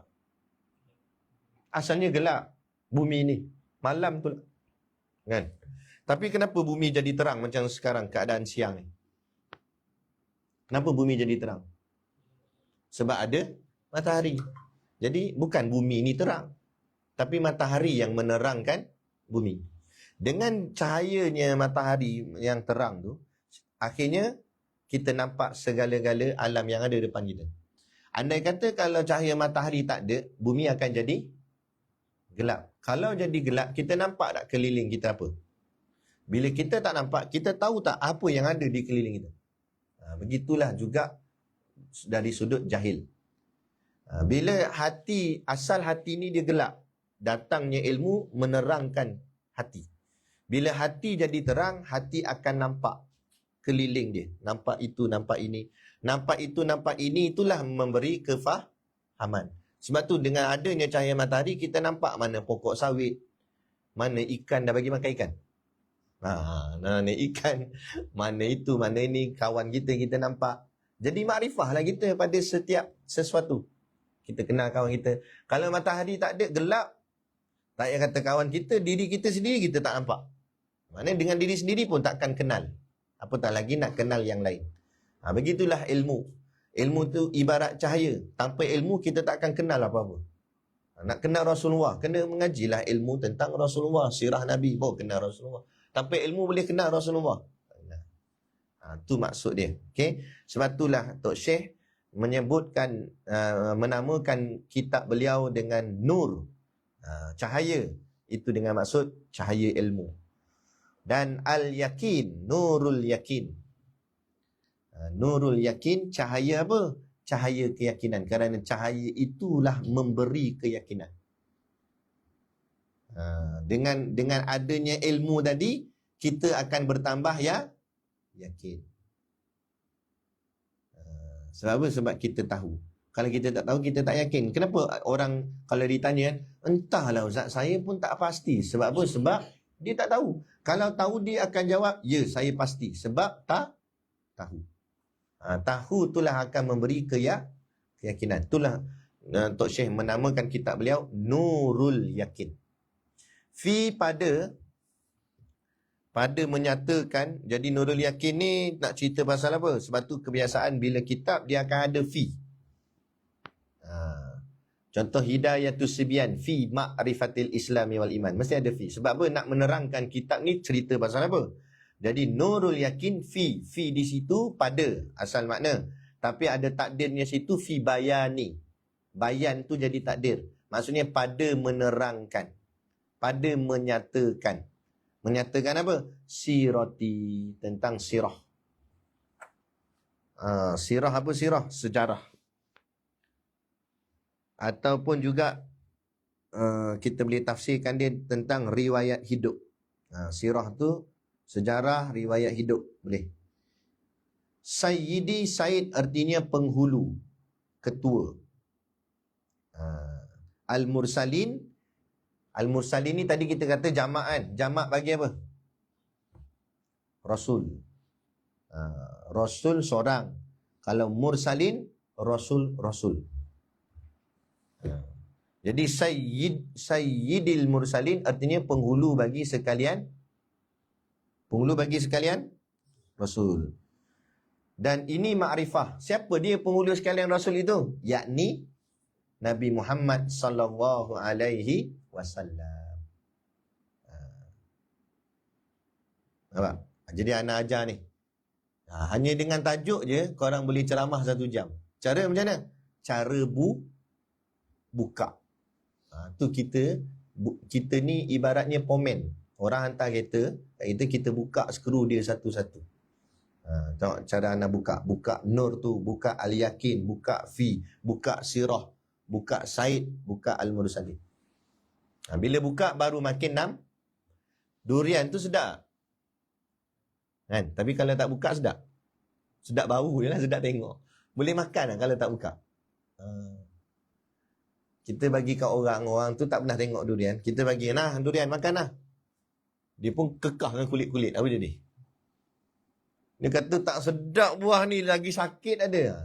S2: Asalnya gelap bumi ni. Malam tu kan? Tapi kenapa bumi jadi terang macam sekarang keadaan siang ni? Kenapa bumi jadi terang? Sebab ada matahari. Jadi bukan bumi ni terang, tapi matahari yang menerangkan bumi. Dengan cahayanya matahari yang terang tu, akhirnya kita nampak segala-gala alam yang ada depan kita. Andai kata kalau cahaya matahari tak ada, bumi akan jadi gelap. Kalau jadi gelap, kita nampak tak keliling kita apa? Bila kita tak nampak, kita tahu tak apa yang ada di keliling kita? Begitulah juga dari sudut jahil. Bila asal hati ni dia gelap, datangnya ilmu menerangkan hati. Bila hati jadi terang, hati akan nampak keliling dia. Nampak itu, nampak ini. Nampak itu, nampak ini, itulah memberi kefahaman. Sebab tu dengan adanya cahaya matahari, kita nampak mana pokok sawit, mana ikan dah bagi makan ikan. Mana ikan, mana itu, mana ini, kawan kita nampak. Jadi makrifah lah kita pada setiap sesuatu. Kita kenal kawan kita. Kalau matahari tak ada, gelap, tak payah kata kawan kita, diri kita sendiri kita tak nampak. Mana dengan diri sendiri pun takkan kenal. Apatah lagi nak kenal yang lain. Begitulah ilmu. Ilmu tu ibarat cahaya. Tanpa ilmu kita tak akan kenal apa-apa. Nak kenal Rasulullah, kena mengajilah ilmu tentang Rasulullah, sirah Nabi, baru kenal Rasulullah. Tanpa ilmu boleh kenal Rasulullah. Tu maksud dia. Okay? Sebab itulah Tok Syekh menyebutkan, menamakan kitab beliau dengan Nur, cahaya. Itu dengan maksud cahaya ilmu. Dan Al-Yakin, Nurul Yakin. Nurul Yakin, cahaya apa? Cahaya keyakinan. Kerana cahaya itulah memberi keyakinan. Dengan adanya ilmu tadi, kita akan bertambah yakin. Sebab apa? Sebab kita tahu. Kalau kita tak tahu, kita tak yakin. Kenapa orang kalau ditanya, entahlah Ustaz, saya pun tak pasti. Sebab apa? Sebab dia tak tahu. Kalau tahu, dia akan jawab, ya, saya pasti. Sebab tak tahu. Tahu itulah akan memberi keyakinan. Itulah Tok Syekh menamakan kitab beliau Nurul Yakin. Pada menyatakan, jadi Nurul Yakin ni nak cerita pasal apa? Sebab tu kebiasaan bila kitab dia akan ada fi. Contoh Hidayatus Sibyan fi ma'rifatil Islami wal Iman. Mesti ada fi. Sebab apa? Nak menerangkan kitab ni cerita pasal apa? Jadi Nurul Yakin fi. Fi di situ pada asal makna. Tapi ada takdirnya situ fi bayani. Bayan tu jadi takdir. Maksudnya pada menerangkan. Pada menyatakan. Menyatakan apa? Sirati. Tentang sirah. Sirah apa sirah? Sejarah. Ataupun juga kita boleh tafsirkan dia tentang riwayat hidup. Sirah tu sejarah, riwayat hidup. Boleh. Sayyidi, Said artinya penghulu, ketua. Al-Mursalin. Al-Mursalin ni tadi kita kata jama'an. Jama' bagi apa? Rasul. Rasul seorang. Kalau Mursalin, Rasul. Jadi Sayyidil Mursalin artinya penghulu bagi sekalian. Penghulu bagi sekalian Rasul. Dan ini makrifah. Siapa dia penghulu sekalian Rasul itu? Yakni Nabi Muhammad sallallahu alaihi wasallam. Nampak? Jadi anak ajar ni. Hanya dengan tajuk je korang boleh ceramah 1 jam. Cara macam mana? Cara buka. Tu kita ni ibaratnya pomen. Orang hantar kereta, kita buka skru dia satu-satu. Tengok cara anda buka. Buka Nur tu, buka Al-Yakin, buka Fi, buka Sirah, buka Said, buka Al-Mursalin. Bila buka baru makin durian tu sedap. Kan? Tapi kalau tak buka sedap. Sedap bau je lah, sedap tengok. Boleh makan lah kalau tak buka. Kita bagi kat orang tu tak pernah tengok durian. Kita bagi, nah durian makan lah. Dia pun kekahkan kulit-kulit. Apa jadi? Dia kata tak sedap buah ni, lagi sakit ada.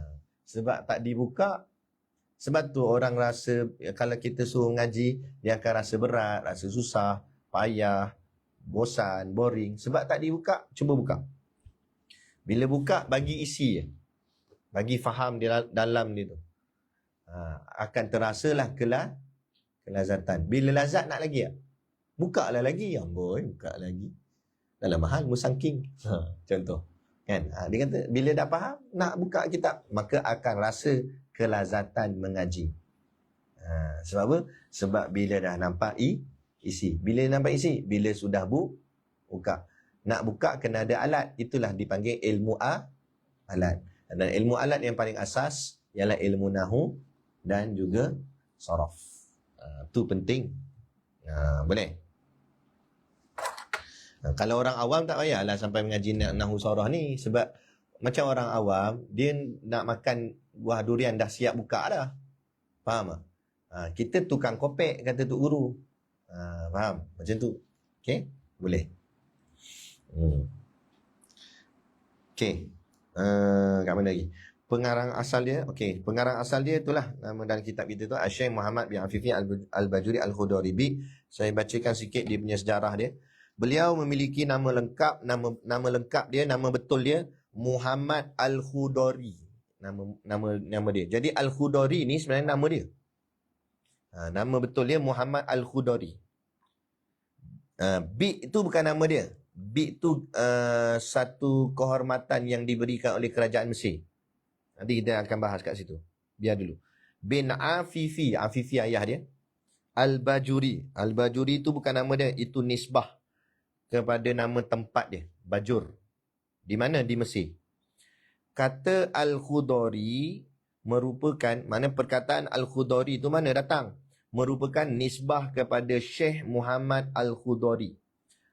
S2: Sebab tak dibuka. Sebab tu orang rasa, kalau kita suruh ngaji, dia akan rasa berat, rasa susah, payah, bosan, boring. Sebab tak dibuka, cuba buka. Bila buka, bagi isi je. Bagi faham di dalam dia tu. Akan terasalah kelazatan. Bila lazat nak lagi tak? Buka lah lagi. Amboi, buka lagi. Dalam mahal, musangking. Contoh. Kan? Dia kata, bila dah faham, nak buka kitab, maka akan rasa kelazatan mengaji. Sebab apa? Sebab bila dah nampak isi. Bila nampak isi? Bila sudah buka. Nak buka kena ada alat. Itulah dipanggil ilmu alat. Dan ilmu alat yang paling asas ialah ilmu nahu dan juga saraf. Tu penting. Boleh? Kalau orang awam tak payahlah sampai mengaji nahu saraf ni. Sebab macam orang awam, dia nak makan buah durian dah siap buka dah. Faham tak? Kita tukang kopek, kata Tok Guru. Faham? Macam tu. Okey? Boleh. Okey. Kat mana lagi? Pengarang asal dia, okey. Pengarang asal dia itulah nama dalam kitab kita tu, Syekh Muhammad bin Afifi Al-Bajuri Al-Khudaribi. Saya bacakan sikit dia punya sejarah dia. Beliau memiliki nama lengkap, nama lengkap dia, nama betul dia Muhammad Al-Khudari. Nama dia. Jadi Al-Khudari ni sebenarnya nama dia. Nama betul dia Muhammad Al-Khudari. Bi itu bukan nama dia. Bi itu satu kehormatan yang diberikan oleh kerajaan Mesir. Nanti kita akan bahas kat situ. Biar dulu. Bin Afifi. Afifi ayah dia. Al-Bajuri. Al-Bajuri itu bukan nama dia. Itu nisbah kepada nama tempat dia. Bajur. Di mana? Di Mesir. Kata Al-Khudari merupakan, mana perkataan Al-Khudari itu mana datang? Merupakan nisbah kepada Syekh Muhammad Al-Khudari.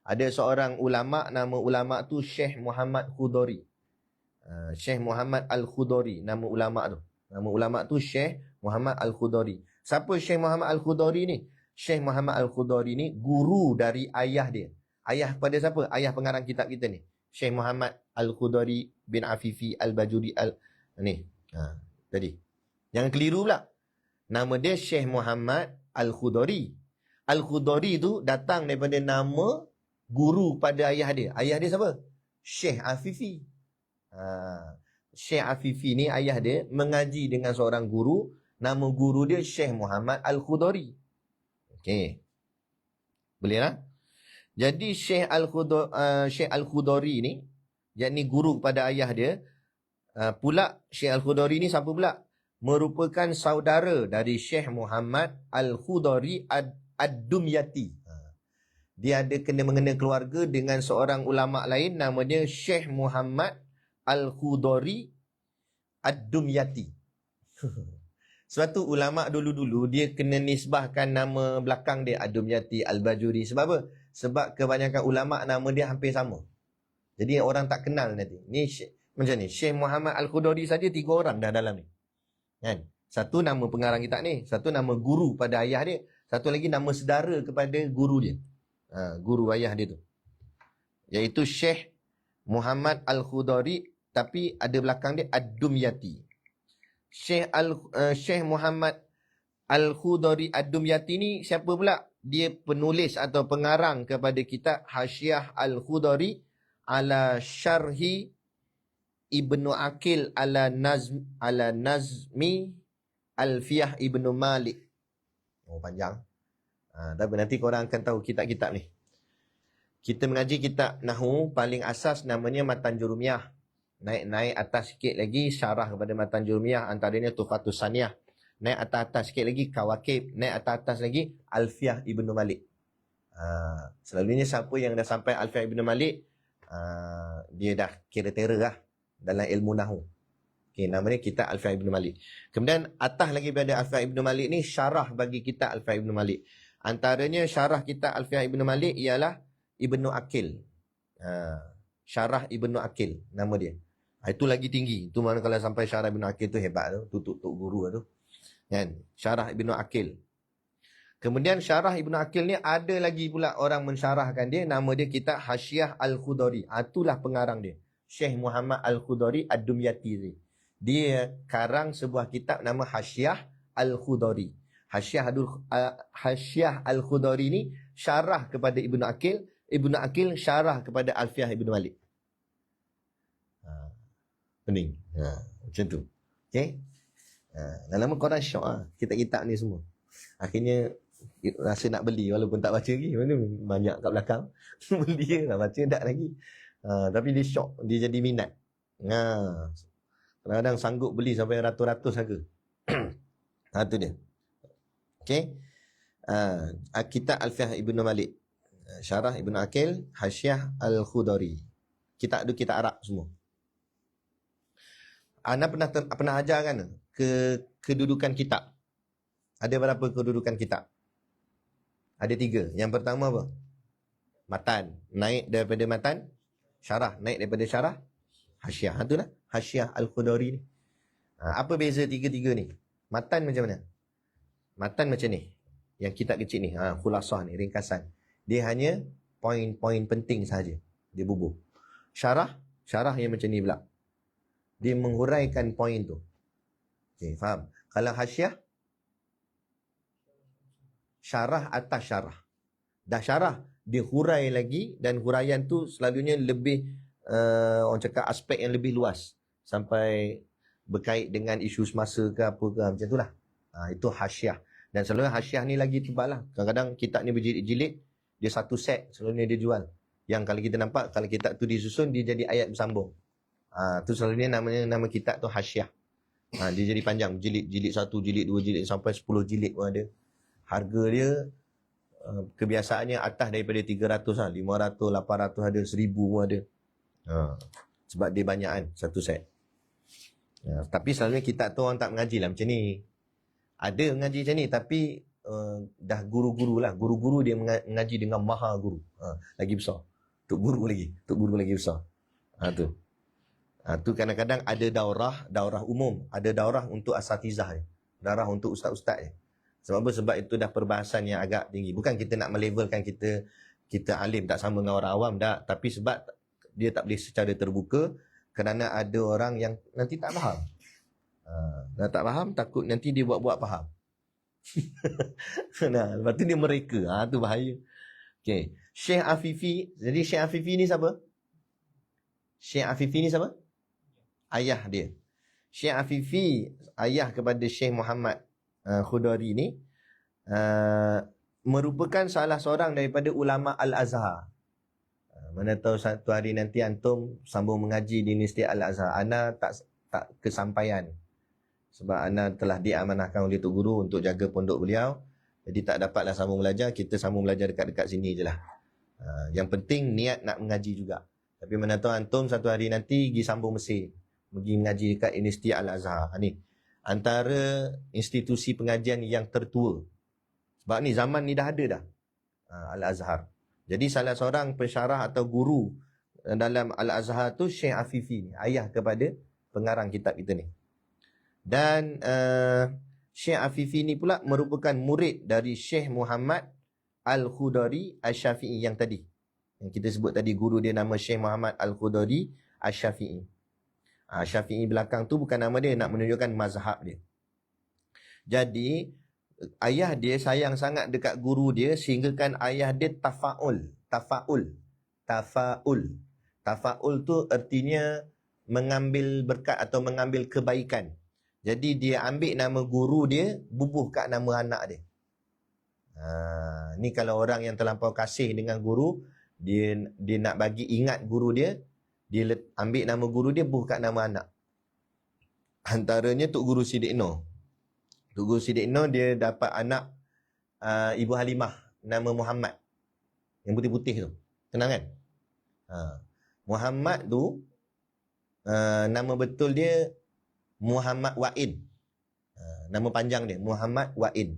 S2: Ada seorang ulama, nama ulama tu Syekh Muhammad Khudari. Syekh Muhammad Al-Khudari, nama ulama tu. Nama ulama tu Syekh Muhammad Al-Khudari. Siapa Syekh Muhammad Al-Khudari ni? Syekh Muhammad Al-Khudari ni guru dari ayah dia. Ayah kepada siapa? Ayah pengarang kitab kita ni. Syekh Muhammad Al-Khudari bin Afifi Al-Bajuri ni. Tadi. Jangan keliru pula. Nama dia Syekh Muhammad Al-Khudari. Al-Khudari tu datang daripada nama guru pada ayah dia. Ayah dia siapa? Syekh Afifi. Syekh Afifi ni ayah dia mengaji dengan seorang guru. Nama guru dia Syekh Muhammad Al-Khudari. Okey. Boleh lah? Jadi Syekh Al-Khudari ni, yakni guru kepada ayah dia, pula Syekh Al-Khudari ni siapa pula? Merupakan saudara dari Syekh Muhammad Al-Khudari Ad-Dumyati. Dia ada kena-mengena keluarga dengan seorang ulama lain, nama dia Syekh Muhammad Al-Khudari Ad-Dumyati. Sebab tu ulama dulu-dulu dia kena nisbahkan nama belakang dia Ad-Dumyati, Al-Bajuri. Sebab apa? Sebab kebanyakan ulama nama dia hampir sama. Jadi orang tak kenal nanti. Ni macam ni, Syekh Muhammad Al-Khudari saja 3 orang dah dalam ni. Kan? Satu nama pengarang kitab ni, satu nama guru pada ayah dia, satu lagi nama saudara kepada guru dia. Guru ayah dia tu. Iaitu Syekh Muhammad Al-Khudari, tapi ada belakang dia Ad-Dumyati. Syekh Muhammad Al-Khudari Ad-Dumyati ni siapa pula? Dia penulis atau pengarang kepada kitab Hasyiah Al-Khudari ala Syarhi Ibnu Aqil ala Nazmi Alfiyah Ibnu Malik. Panjang. Tapi nanti korang akan tahu kitab-kitab ni. Kita mengaji kitab Nahu, paling asas namanya Matan Jurumiyah. Naik atas sikit lagi syarah kepada Matan Jurumiyah, antaranya Tuhfatus Saniyah. Naik atas-atas sikit lagi Kawakib. Naik atas-atas lagi Alfiyah Ibnu Malik. Selalunya siapa yang dah sampai Alfiah Ibn Malik, dia dah kira terror lah dalam ilmu nahu. Okay, namanya kitab Alfiah Ibn Malik. Kemudian atas lagi pada Alfiah Ibn Malik ni, syarah bagi kitab Alfiah Ibn Malik. Antaranya syarah kitab Alfiah Ibn Malik ialah Ibnu Aqil. Syarah Ibnu Aqil nama dia. Itu lagi tinggi. Itu mana kalau sampai syarah Ibnu Aqil tu hebat tu. Tuk guru tu. Kan? Syarah Ibnu Aqil. Kemudian syarah Ibnu Aqil ni ada lagi pula orang mensyarahkan dia. Nama dia kitab Hasyiah Al-Khudari. Itulah pengarang dia. Syekh Muhammad Al-Khudari Ad-Dumyati. Dia karang sebuah kitab nama Hasyiah Al-Khudari. Hasyiah Al-Khudari ni syarah kepada Ibnu Aqil. Ibnu Aqil syarah kepada Alfiah Ibn Malik. Pening. Macam tu. Okay. Dalam Quran syok lah. Kitab-kitab ni semua. Akhirnya rasa nak beli walaupun tak baca lagi. Mana banyak kat belakang. Beli lah, baca tak lagi. Tapi dia syok. Dia jadi minat. Kadang-kadang sanggup beli sampai ratus-ratus harga. Itu dia. Okay. Kitab Alfiah Ibn Malik. Syarah Ibn Aqil, Hasyiah Al-Khudari. Kitab tu kitab Arab semua. Anda pernah ajar kan kedudukan kitab? Ada berapa kedudukan kitab? Ada 3. Yang pertama apa? Matan. Naik daripada matan. Syarah. Naik daripada syarah. Hasyiah. Itulah Hasyiah Al-Khudari ni. Apa beza 3-3 ni? Matan macam mana? Matan macam ni. Yang kitab kecil ni. Khulasah ni. Ringkasan. Dia hanya poin-poin penting sahaja. Dia bubuh. Syarah yang macam ni pula. Dia menghuraikan poin tu. Okay, faham? Kalau hasyiah, syarah atas syarah. Dah syarah, dia hurai lagi dan huraian tu selalunya lebih, orang cakap aspek yang lebih luas. Sampai berkait dengan isu semasa ke apa ke, macam tu lah. Itu hasyiah. Dan selalunya hasyiah ni lagi tebal lah. Kadang-kadang kitab ni berjilid-jilid, dia satu set selalunya dia jual. Yang kalau kita nampak, kalau kitab tu disusun, dia jadi ayat bersambung. Tu selalunya nama kitab tu hasyiah. Dia jadi panjang. Jilid 1, jilid 2, jilid sampai 10 jilid pun ada. Harga dia kebiasaannya atas daripada 300 lah. 500, 800 ada, 1000 pun ada. Sebab dia banyak kan, satu set. Tapi selalunya kitab tu orang tak mengaji lah macam ni. Ada mengaji macam ni, tapi dah guru-guru lah. Guru-guru dia mengaji dengan maha guru. Lagi besar. Tok guru lagi besar. Tu kadang-kadang ada daurah umum. Ada daurah untuk asatizah je. Daurah untuk ustaz-ustaz je. Sebab apa? Sebab itu dah perbahasan yang agak tinggi. Bukan kita nak melevelkan kita alim tak sama dengan orang awam dah. Tapi sebab dia tak boleh secara terbuka. Kerana ada orang yang nanti tak faham. Dah tak faham, takut nanti dia buat-buat faham. Lepas tu dia mereka. Tu bahaya. Okay. Syekh Afifi. Jadi Syekh Afifi ni siapa? Syekh Afifi ni siapa? Ayah dia. Syekh Afifi, ayah kepada Syekh Muhammad Khudari ni, merupakan salah seorang daripada ulama Al-Azhar. Mana tahu satu hari nanti antum sambung mengaji di Universiti Al-Azhar. Ana tak kesampaian. Sebab Ana telah diamanahkan oleh Tok Guru untuk jaga pondok beliau. Jadi tak dapatlah sambung belajar. Kita sambung belajar dekat-dekat sini je lah. Yang penting niat nak mengaji juga. Tapi mana tahu antum satu hari nanti pergi sambung Mesir. Pergi mengaji dekat Universiti Al-Azhar. Ni antara institusi pengajian yang tertua. Sebab ni zaman ni dah ada dah. Al-Azhar. Jadi salah seorang pensyarah atau guru dalam Al-Azhar tu Syekh Afifi ni. Ayah kepada pengarang kitab kita ni. Dan Syekh Afifi ni pula merupakan murid dari Syekh Muhammad Al-Khudari Asy-Syafi'i yang tadi. Yang kita sebut tadi guru dia nama Syekh Muhammad Al-Khudari Asy-Syafi'i. Syafi'i belakang tu bukan nama dia, nak menunjukkan mazhab dia. Jadi ayah dia sayang sangat dekat guru dia sehinggakan ayah dia tafa'ul. Tafa'ul tu artinya mengambil berkat atau mengambil kebaikan. Jadi dia ambil nama guru dia, bubuh kat nama anak dia. Ni kalau orang yang terlampau kasih dengan guru, dia nak bagi ingat guru dia, dia ambil nama guru dia, bubuh kat nama anak. Antaranya Tok Guru Siddiq Noh. Tok Guru Siddiq Noh dia dapat anak Ibu Halimah nama Muhammad. Yang putih-putih tu. Kenal kan? Muhammad tu nama betul dia Muhammad Wa'in. Nama panjang dia Muhammad Wa'in.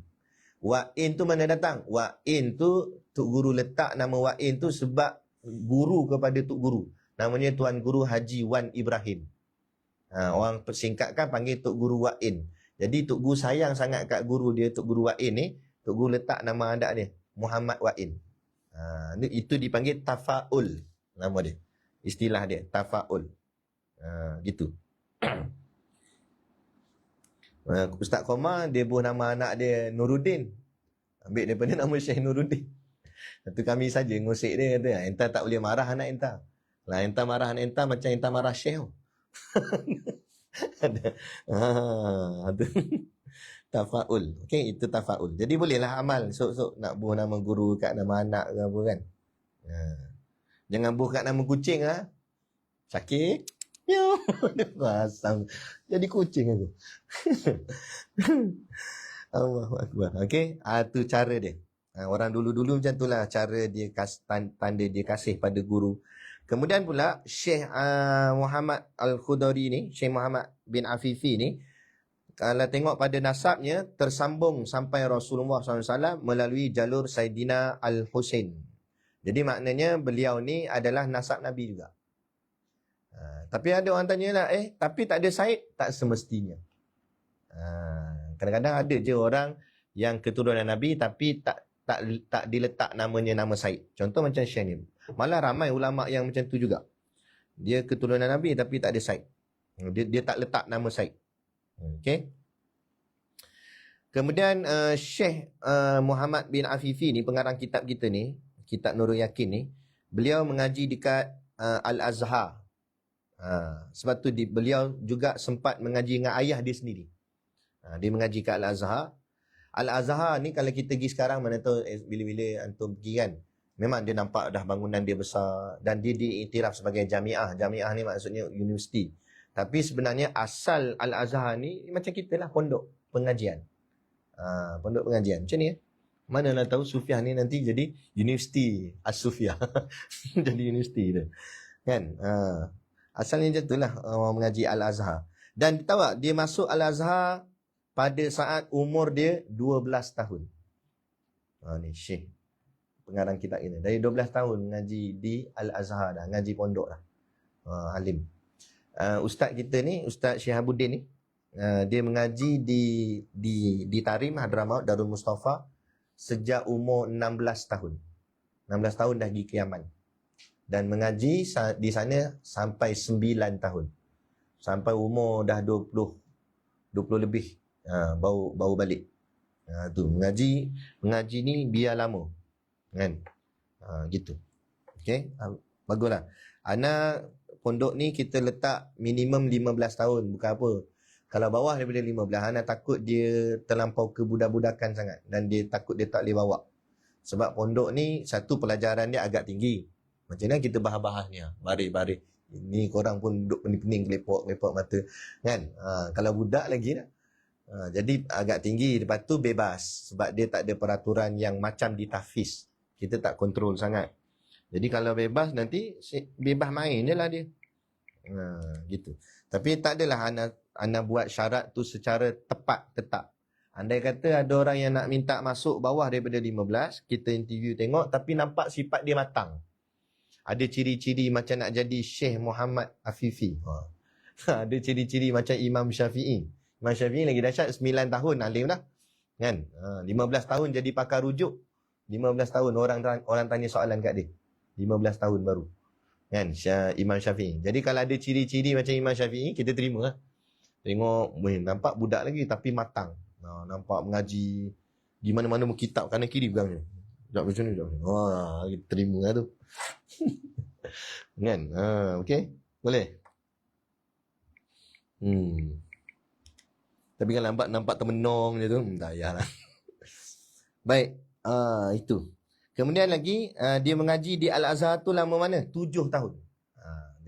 S2: Wa'in tu mana datang? Wa'in tu Tok Guru letak nama Wa'in tu sebab guru kepada Tok Guru. Namanya Tuan Guru Haji Wan Ibrahim. Orang persingkatkan panggil Tok Guru Wa'in. Jadi Tok Guru sayang sangat kat guru dia, Tok Guru Wa'in ni. Tok Guru letak nama anak dia Muhammad Wa'in. Itu dipanggil tafa'ul. Nama dia, istilah dia tafa'ul. Gitu. Ustaz Komar dia buat nama anak dia Nuruddin. Ambil daripada nama Syekh Nuruddin. Itu kami saja ngusik dia kata, "Entah tak boleh marah anak entah. Lah entah marah anak entah macam entah marah Syekh." Ada. Tafaul. Okey, itu tafaul. Jadi bolehlah amal sok-sok nak buah nama guru kat nama anak ke apa kan. Jangan buah kat nama kucing ah. Sakit. Yo, pasang. Jadi kucing aku. Allahu akbar. Okey, itu cara dia. Orang dulu-dulu macam itulah cara dia tanda dia kasih pada guru. Kemudian pula Syekh Muhammad Al-Khudari ni, Syekh Muhammad bin Afifi ni, kalau tengok pada nasabnya tersambung sampai Rasulullah SAW melalui jalur Saidina Al-Husain. Jadi maknanya beliau ni adalah nasab Nabi juga. Tapi ada orang tanya lah, tapi tak ada Said? Tak semestinya. Kadang-kadang ada je orang yang keturunan Nabi tapi tak diletak namanya nama Said. Contoh macam Syekh ni. Malah ramai ulama yang macam tu juga. Dia keturunan Nabi tapi tak ada Said. Dia tak letak nama Said. Okey. Kemudian Syekh Muhammad bin Afifi ni, pengarang kitab kita ni, kitab Nurul Yakin ni, beliau mengaji dekat Al-Azhar. Sebab tu beliau juga sempat mengaji dengan ayah dia sendiri. Dia mengaji kat Al-Azhar. Al-Azhar ni kalau kita pergi sekarang, mana tahu bila-bila antum pergi kan, memang dia nampak dah bangunan dia besar dan dia diiktiraf sebagai jamiah. Jamiah ni maksudnya universiti. Tapi sebenarnya asal Al-Azhar ni macam kita lah, pondok pengajian. Pondok pengajian. Macam ni Mana nak tahu Sufiah ni nanti jadi universiti As-Sufiah. Jadi universiti tu. Kan? Asalnya macam itulah orang mengaji Al-Azhar. Dan tahu tak, dia masuk Al-Azhar pada saat umur dia 12 tahun. Ni Syekh pengarang kitab ini. Dari 12 tahun mengaji di Al-Azhar dah. Ngaji pondok dah. Alim. Ustaz kita ni, Ustaz Syihabuddin ni, dia mengaji di Tarim, Hadramaut, Darul Mustafa sejak umur 16 tahun. 16 tahun dah pergi ke Yaman. Dan mengaji di sana sampai 9 tahun. Sampai umur dah 20 lebih. Baru balik. Tu mengaji ni biar lama. Kan? Gitu. Okey, baguslah. Anak pondok ni kita letak minimum 15 tahun, bukan apa. Kalau bawah daripada 15, anak takut dia terlampau kebudak-budakan sangat dan dia takut dia tak boleh bawa. Sebab pondok ni satu pelajaran dia agak tinggi. Macam mana kita bahas-bahas ni, baris-baris. Ini korang pun duduk pening-pening, kelepok mata. Kan? Kalau budak lagi dah. Jadi agak tinggi. Lepas tu bebas. Sebab dia tak ada peraturan yang macam di tahfiz. Kita tak kontrol sangat. Jadi kalau bebas nanti, bebas main je lah dia. Gitu. Tapi tak adalah anak buat syarat tu secara tetap. Andai kata ada orang yang nak minta masuk bawah daripada 15, kita interview tengok, tapi nampak sifat dia matang. Ada ciri-ciri macam nak jadi Syekh Muhammad Afifi. Ada ciri-ciri macam Imam Syafi'i. Imam Syafi'i lagi dahsyat, 9 tahun alim dah. Kan? 15 tahun jadi pakar rujuk. 15 tahun orang tanya soalan kat dia. 15 tahun baru. Kan? Imam Syafi'i. Jadi kalau ada ciri-ciri macam Imam Syafi'i, kita terima lah. Tengok, nampak budak lagi tapi matang. Nampak mengaji di mana-mana kitab kanan kiri pegang ni. Sekejap macam ni. Kita terima lah tu. Kan? Okey? Boleh? Tapi kan nampak termenung je tu, tak payahlah. Baik, itu. Kemudian lagi, dia mengaji di Al-Azhar tu lama mana? 7 tahun.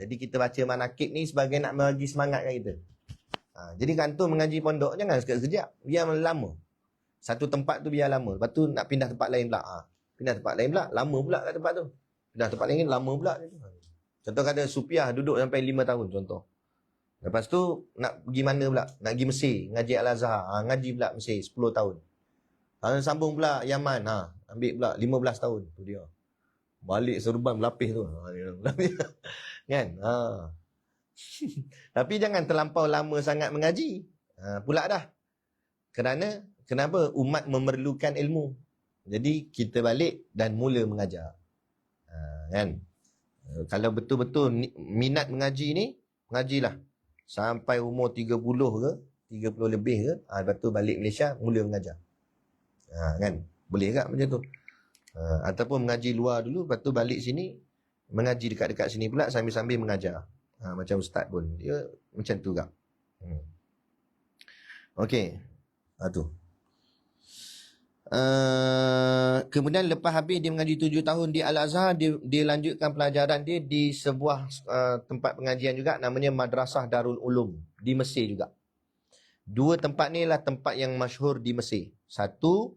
S2: Jadi kita baca manakib ni sebagai nak bagi semangat kat kita. Jadi kantor mengaji pondok, jangan sekejap-sekejap. Biar lama. Satu tempat tu biar lama. Lepas tu nak pindah tempat lain pula. Pindah tempat lain pula, lama pula kat tempat tu. Pindah tempat lain lama pula. Contoh kata Supiah duduk sampai 5 tahun contoh. Lepas tu nak pergi mana pula? Nak pergi Mesir, ngaji Al-Azhar. Ngaji pula Mesir 10 tahun. Sambung pula Yaman, ambil pula 15 tahun tu dia. Balik serban berlapis tu. Kan? Tapi jangan terlampau lama sangat mengaji. Pula dah. Kenapa? Umat memerlukan ilmu. Jadi kita balik dan mula mengajar. Kan? Kalau betul-betul minat mengaji ni, mengajilah. Sampai umur 30 ke, 30 lebih ke, lepas tu balik Malaysia, mula mengajar. Kan? Boleh tak macam tu? Ataupun mengaji luar dulu, lepas tu balik sini, mengaji dekat-dekat sini pula, sambil-sambil mengajar. Macam ustaz pun. Dia macam tu tak? Okey. Tu. Kemudian lepas habis dia mengaji 7 tahun di Al-Azhar, dia lanjutkan pelajaran dia di sebuah tempat pengajian juga, namanya Madrasah Darul Ulum di Mesir juga. Dua tempat ni lah tempat yang masyhur di Mesir. Satu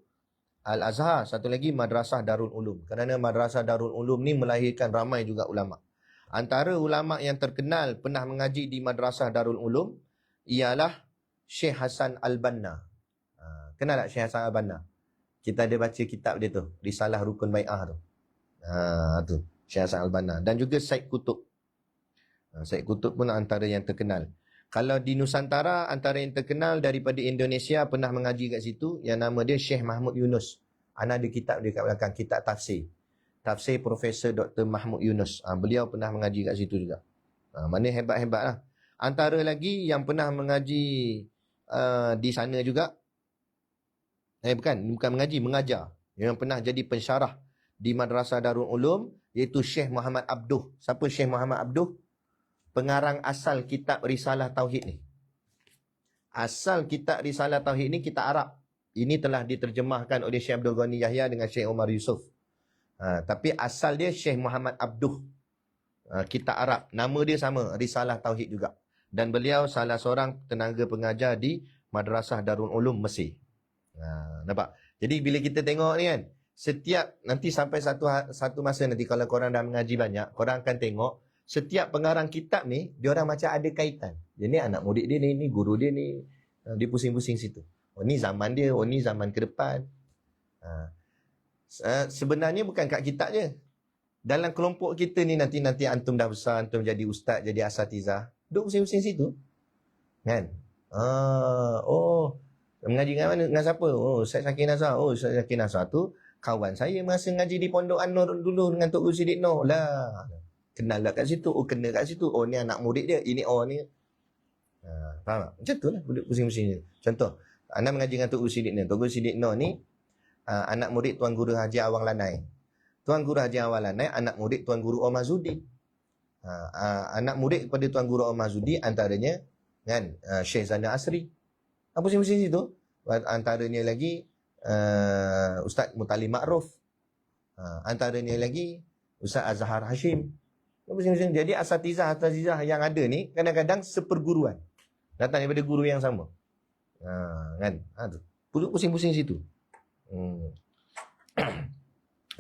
S2: Al-Azhar, satu lagi Madrasah Darul Ulum. Kerana Madrasah Darul Ulum ni melahirkan ramai juga ulama. Antara ulama yang terkenal pernah mengaji di Madrasah Darul Ulum ialah Syekh Hasan Al-Banna. Kenal tak Syekh Hasan Al-Banna? Kita ada baca kitab dia tu, Risalah Rukun Bai'ah tu. Tu Syekh Hasan Al-Banna. Dan juga Said Qutub. Said Qutub pun antara yang terkenal. Kalau di Nusantara, antara yang terkenal daripada Indonesia pernah mengaji kat situ, yang nama dia Syekh Mahmud Yunus. Ana ada kitab dia kat belakang, kitab tafsir. Tafsir Profesor Dr. Mahmud Yunus. Beliau pernah mengaji kat situ juga. Mana hebat-hebat lah. Antara lagi yang pernah mengaji di sana juga, bukan mengaji, mengajar. Yang pernah jadi pensyarah di Madrasah Darul Ulum, iaitu Syekh Muhammad Abduh. Siapa Syekh Muhammad Abduh? Pengarang asal kitab Risalah Tauhid ni. Asal kitab Risalah Tauhid ni kitab Arab. Ini telah diterjemahkan oleh Syekh Abdul Ghani Yahya dengan Syekh Omar Yusof. Tapi asal dia Syekh Muhammad Abduh. Kitab Arab. Nama dia sama, Risalah Tauhid juga. Dan beliau salah seorang tenaga pengajar di Madrasah Darul Ulum Mesir. Nampak? Jadi bila kita tengok ni kan, setiap nanti sampai satu masa nanti kalau korang dah mengaji banyak, korang akan tengok setiap pengarang kitab ni, dia orang macam ada kaitan. Dia ni anak murid dia ni guru dia ni. Dia pusing-pusing situ. Oh ni zaman dia, oh ni zaman ke depan. Sebenarnya bukan kat kitab je. Dalam kelompok kita ni nanti antum dah besar, antum jadi ustaz, jadi asatizah, duduk pusing-pusing situ. Kan? Mengaji dengan mana? Dengan siapa? Oh, Ustaz Syakir Nazar. Oh, Ustaz Syakir Nazar tu kawan saya masa ngaji di Pondok An-Nur dulu dengan Tok Guru Siddiq Noh. Lah. Kenal lah kat situ. Oh, kena kat situ. Oh, ni anak murid dia. Ini ni. Faham tak? Macam tu lah. Pusing-pusing. Contoh, anda mengaji dengan Tok Guru Siddiq Noh. Tok Guru Siddiq Noh ni anak murid Tuan Guru Haji Awang Lanai. Tuan Guru Haji Awang Lanai anak murid Tuan Guru Omar Zudi. Anak murid kepada Tuan Guru Omar Zudi antaranya kan Syekh Zana Asri. Pusing-pusing situ. Antaranya lagi Ustaz Mutalim Ma'ruf. Antaranya lagi Ustaz Azhar Hashim. Pusing-pusing. Jadi asatizah yang ada ni kadang-kadang seperguruan. Datang daripada guru yang sama. Kan? Tu. Pusing-pusing situ.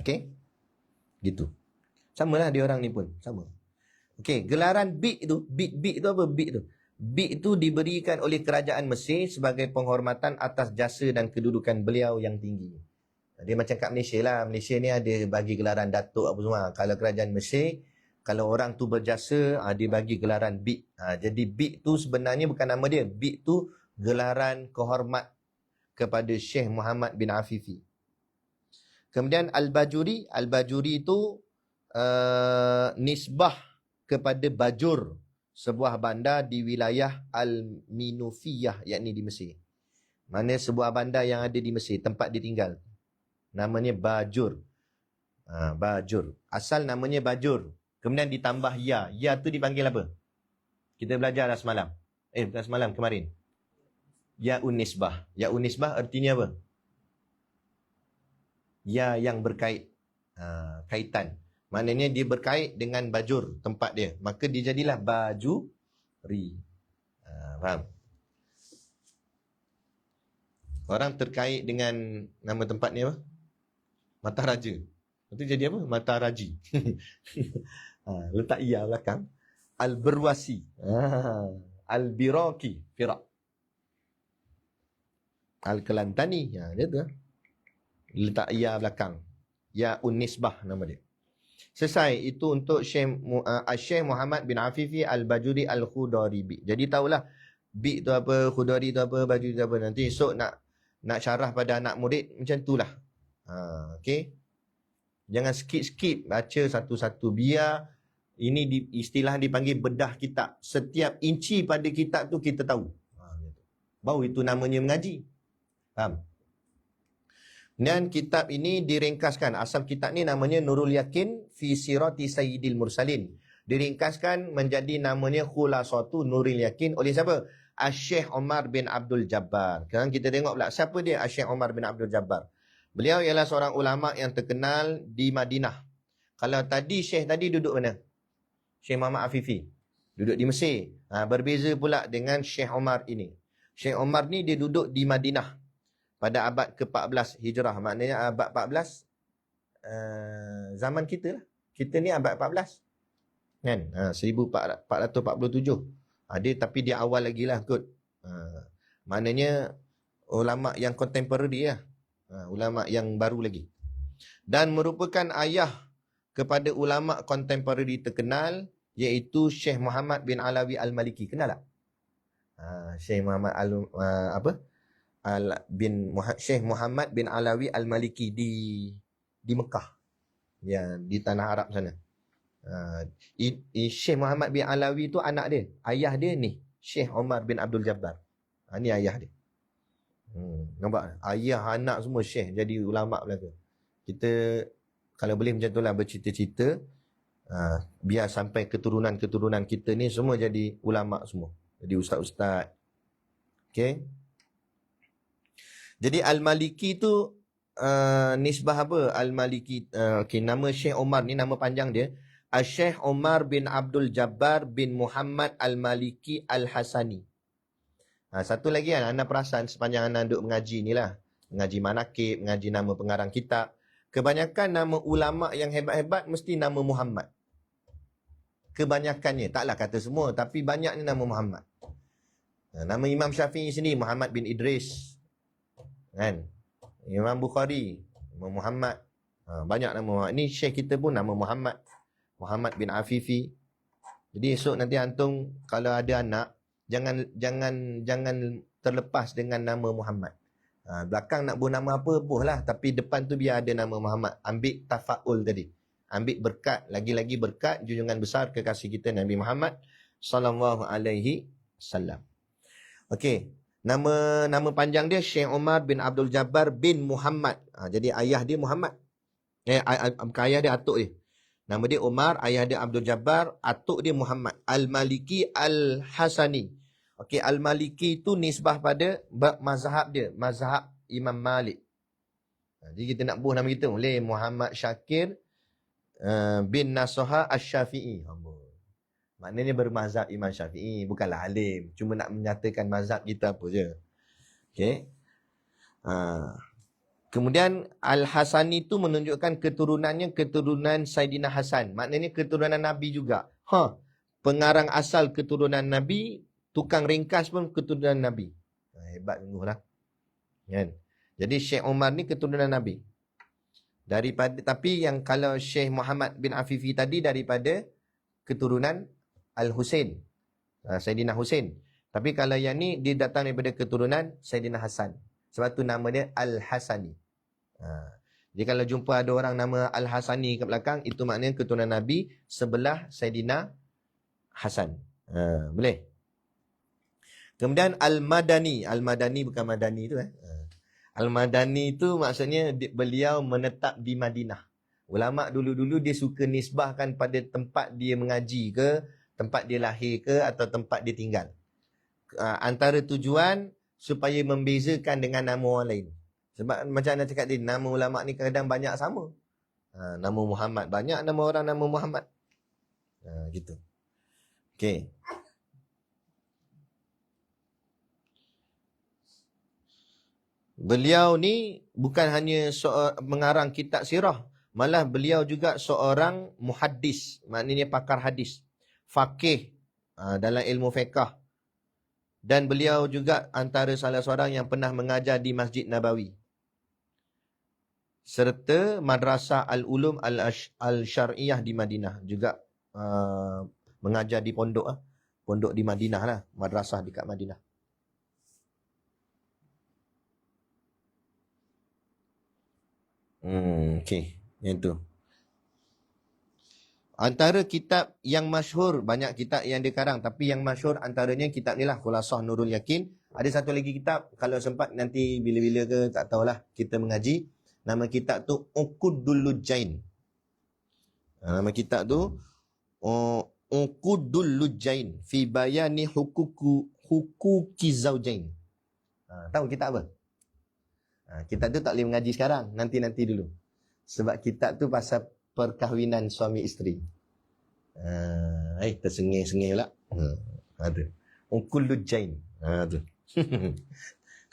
S2: Okey. Gitu. Samalah dia orang ni pun, sama. Okey, gelaran BIC tu, BIC tu apa BIC tu? BIC tu diberikan oleh kerajaan Mesir sebagai penghormatan atas jasa dan kedudukan beliau yang tinggi. Dia macam kat Malaysia lah. Malaysia ni ada bagi gelaran datuk apa semua. Kalau kerajaan Mesir, kalau orang tu berjasa, dia bagi gelaran BIC. Jadi BIC tu sebenarnya bukan nama dia. BIC tu gelaran kehormat kepada Syekh Muhammad bin Afifi. Kemudian Al-Bajuri. Al-Bajuri itu nisbah kepada Bajur, sebuah bandar di wilayah Al-Minufiyah, yakni di Mesir. Mana sebuah bandar yang ada di Mesir, tempat dia tinggal. Namanya Bajur. Bajur. Asal namanya Bajur. Kemudian ditambah ya. Ya tu dipanggil apa? Kita belajar dah semalam. Bukan semalam, kemarin. Ya'un nisbah. Ya'un nisbah artinya apa? Ya yang berkait. Kaitan. Maknanya dia berkait dengan Bajur, tempat dia. Maka dia jadilah Bajuri. Faham? Orang terkait dengan nama tempat ni apa? Mataraja. Itu jadi apa? Mataraji. Letak ya belakang. Al-Berwasi. Al-Biraki. Firak. Al-Kelantani. Dia tu. Letak ya belakang. Ya Unisbah nama dia. Selesai. Itu untuk Syekh Muhammad bin Afifi Al-Bajuri Al-Khudaribi. Jadi tahulah Bi tu apa, Khudari tu apa, Bajuri tu apa. Nanti esok nak syarah pada anak murid macam itulah. Okay. Jangan skip-skip baca satu-satu. Biar ini istilah dipanggil bedah kitab. Setiap inci pada kitab tu kita tahu. Baru itu namanya mengaji. Faham? Dan kitab ini diringkaskan. Asal kitab ni namanya Nurul Yakin fi Sirati Sayyidil Mursalin. Diringkaskan menjadi namanya Khulasatu Nurul Yakin oleh siapa? Syekh Omar bin Abdul Jabbar. Sekarang kita tengok pula siapa dia Syekh Omar bin Abdul Jabbar. Beliau ialah seorang ulama yang terkenal di Madinah. Kalau tadi Syekh tadi duduk mana? Syekh Muhammad Afifi. Duduk di Mesir. Berbeza pula dengan Syekh Omar ini. Syekh Omar ni dia duduk di Madinah pada abad ke-14 Hijrah. Maknanya abad 14 zaman kita lah. Kita ni abad 14. Kan? 1447. Dia tapi dia awal lagi lah kot. Maknanya ulama yang contemporary lah. Ulama yang baru lagi. Dan merupakan ayah kepada ulama contemporary terkenal iaitu Syekh Muhammad bin Alawi Al-Maliki. Kenal tak? Syekh Muhammad Syekh Muhammad bin Alawi Al-Maliki di Mekah. Ya, di tanah Arab sana. Syekh Muhammad bin Alawi tu anak dia. Ayah dia ni Syekh Omar bin Abdul Jabbar. Ni ayah dia. Nampak? Ayah anak semua Syekh jadi ulama belaka. Kita kalau boleh macam tu lah bercita-cita. Biar sampai keturunan-keturunan kita ni semua jadi ulama semua. Jadi ustaz-ustaz. Okay. Jadi Al-Maliki tu nisbah apa? Al-Maliki. Okay, nama Syekh Omar ni nama panjang dia. Syekh Omar bin Abdul Jabbar bin Muhammad Al-Maliki Al-Hasani. Satu lagi kan, anda perasan sepanjang anda duduk mengaji ni lah. Mengaji manakib, mengaji nama pengarang kitab. Kebanyakan nama ulama' yang hebat-hebat mesti nama Muhammad. Kebanyakannya. Taklah kata semua, tapi banyaknya nama Muhammad. Nama Imam Syafi'i sendiri, Muhammad bin Idris. Kan? Imam Bukhari, nama Muhammad. Banyak nama Muhammad. Ini Syekh kita pun nama Muhammad. Muhammad bin Afifi. Jadi esok nanti antum kalau ada anak, jangan terlepas dengan nama Muhammad. Belakang nak buh nama apa, buh lah. Tapi depan tu biar ada nama Muhammad. Ambil tafaul tadi. Ambil berkat, lagi-lagi berkat junjungan besar kekasih kita Nabi Muhammad sallallahu alaihi wasallam. Okey. Nama panjang dia Syekh Omar bin Abdul Jabbar bin Muhammad. Jadi ayah dia Muhammad. Ayah dia atuk dia. Nama dia Omar, ayah dia Abdul Jabbar, atuk dia Muhammad. Al-Maliki Al-Hasani. Okey, Al-Maliki itu nisbah pada mazhab dia, mazhab Imam Malik. Jadi kita nak buh nama kita boleh Muhammad Syakir bin Nasoha Asy-Syafi'i. Maknanya bermazhab Imam Syafi'i, bukanlah alim. Cuma nak menyatakan mazhab kita apa je. Okey. Kemudian Al-Hasani itu menunjukkan keturunannya keturunan Saidina Hasan. Maknanya keturunan Nabi juga. Pengarang asal keturunan Nabi, tukang ringkas pun keturunan Nabi. Hebat sungguhlah. Kan? Jadi Syekh Omar ni keturunan Nabi. Tapi yang kalau Syekh Muhammad bin Afifi tadi daripada keturunan Al-Husain. Saidina Husain. Tapi kalau yang ni dia datang daripada keturunan Saidina Hasan. Sebab tu nama dia Al-Hasani. Jadi kalau jumpa ada orang nama Al-Hasani kat belakang, itu maknanya keturunan Nabi sebelah Saidina Hasan. Boleh? Kemudian Al-Madani. Al-Madani bukan Madani tu. Al-Madani tu maksudnya beliau menetap di Madinah. Ulama' dulu-dulu dia suka nisbahkan pada tempat dia mengaji ke, tempat dia lahir ke, atau tempat dia tinggal. Antara tujuan supaya membezakan dengan nama orang lain. Sebab macam anda cakap tadi, nama ulama' ni kadang banyak sama. Nama Muhammad, banyak nama orang nama Muhammad. Gitu. Okey. Beliau ni bukan hanya mengarang kitab sirah. Malah beliau juga seorang muhaddis, maknanya pakar hadis, faqih dalam ilmu fiqh. Dan beliau juga antara salah seorang yang pernah mengajar di Masjid Nabawi. Serta Madrasah Al-Ulum Al-Syariah di Madinah. Juga mengajar di pondok. Pondok di Madinah lah. Madrasah dekat Madinah. Okey. Yang tu. Antara kitab yang masyhur, banyak kitab yang dikarang, tapi yang masyhur antaranya kitab ni lah, Khulasah Nurul Yakin. Ada satu lagi kitab, kalau sempat nanti bila-bila ke tak tahulah kita mengaji. Nama kitab tu Uqudul Lujain. Nama kitab tu Uqudul Lujain fi bayani hukuki zaujain. Tahu kitab apa? Kitab tu tak boleh mengaji sekarang, nanti-nanti dulu. Sebab kitab tu pasal perkahwinan suami isteri. Tersengih-sengih pula. Tu. Uqudul Lujain. Tu.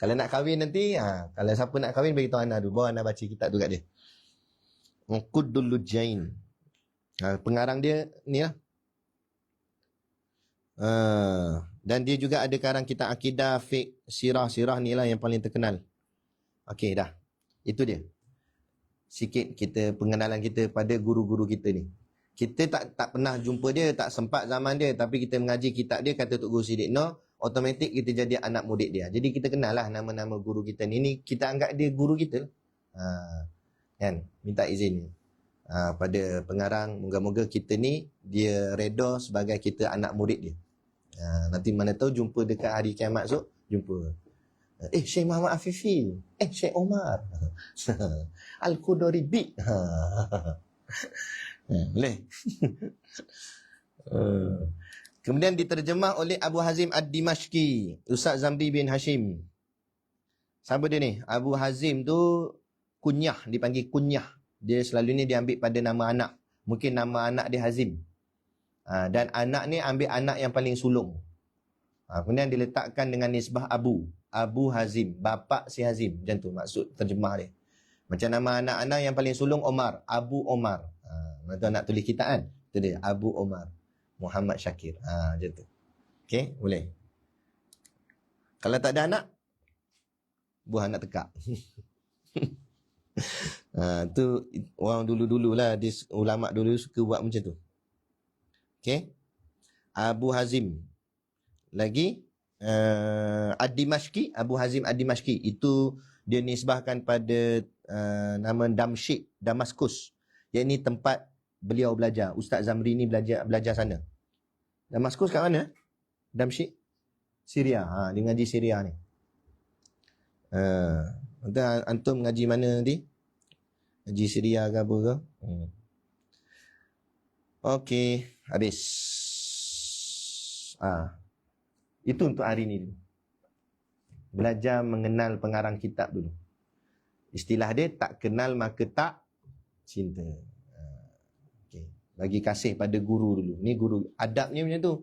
S2: Kalau nak kahwin nanti, kalau siapa nak kahwin, bagi tahu Ana dulu. Bawa Ana baca kitab tu kat dia. Uqudul Lujain. Pengarang dia ni lah. Dan dia juga ada karang kitab akidah, fiqh, sirah. Sirah ni lah yang paling terkenal. Okey, dah. Itu dia. Sikit kita pengenalan kita pada guru-guru kita ni. Kita tak pernah jumpa dia, tak sempat zaman dia, tapi kita mengaji kitab dia, kata Tok Guru Siddiq Noh, automatik kita jadi anak murid dia. Jadi kita kenal lah nama-nama guru kita ni. Ni kita anggap dia guru kita. Kan? Minta izin pada pengarang, moga-moga kita ni dia reda sebagai kita anak murid dia. Nanti mana tahu jumpa dekat hari kiamat esok, jumpa. Syekh Muhammad Afifi. Syekh Omar. Al-Qudaribi. Boleh. Kemudian diterjemah oleh Abu Hazim Ad-Dimashqi, Ustaz Zamri bin Hashim. Siapa dia ni? Abu Hazim tu kunyah, dipanggil kunyah. Dia selalunya diambil pada nama anak. Mungkin nama anak dia Hazim. Dan anak ni ambil anak yang paling sulung. Kemudian diletakkan dengan nisbah Abu. Abu Hazim, bapa si Hazim. Macam tu maksud terjemah dia. Macam nama anak-anak yang paling sulung Omar, Abu Omar. Macam nak tulis kitab kan? Itu dia, Abu Omar Muhammad Syakir. Macam tu. Okey, boleh. Kalau tak ada anak, buah anak tekak. Tu orang dulu-dulu lah, ulama dulu suka buat macam tu. Okey. Abu Hazim. Lagi Ad-Dimashqi, Abu Hazim Ad-Dimashqi, itu dia nisbahkan pada nama Damsyik, Damaskus. Yang ini tempat beliau belajar. Ustaz Zamri ni belajar sana. Damaskus kat mana? Damsyik? Syria. Dia ngaji Syria ni. Antum ngaji mana nanti? Ngaji Syria ke apa ke? Okey, habis. Itu untuk hari ni dulu. Belajar mengenal pengarang kitab dulu. Istilah dia, tak kenal maka tak cinta. Okay. Bagi kasih pada guru dulu. Ni guru. Adabnya macam tu.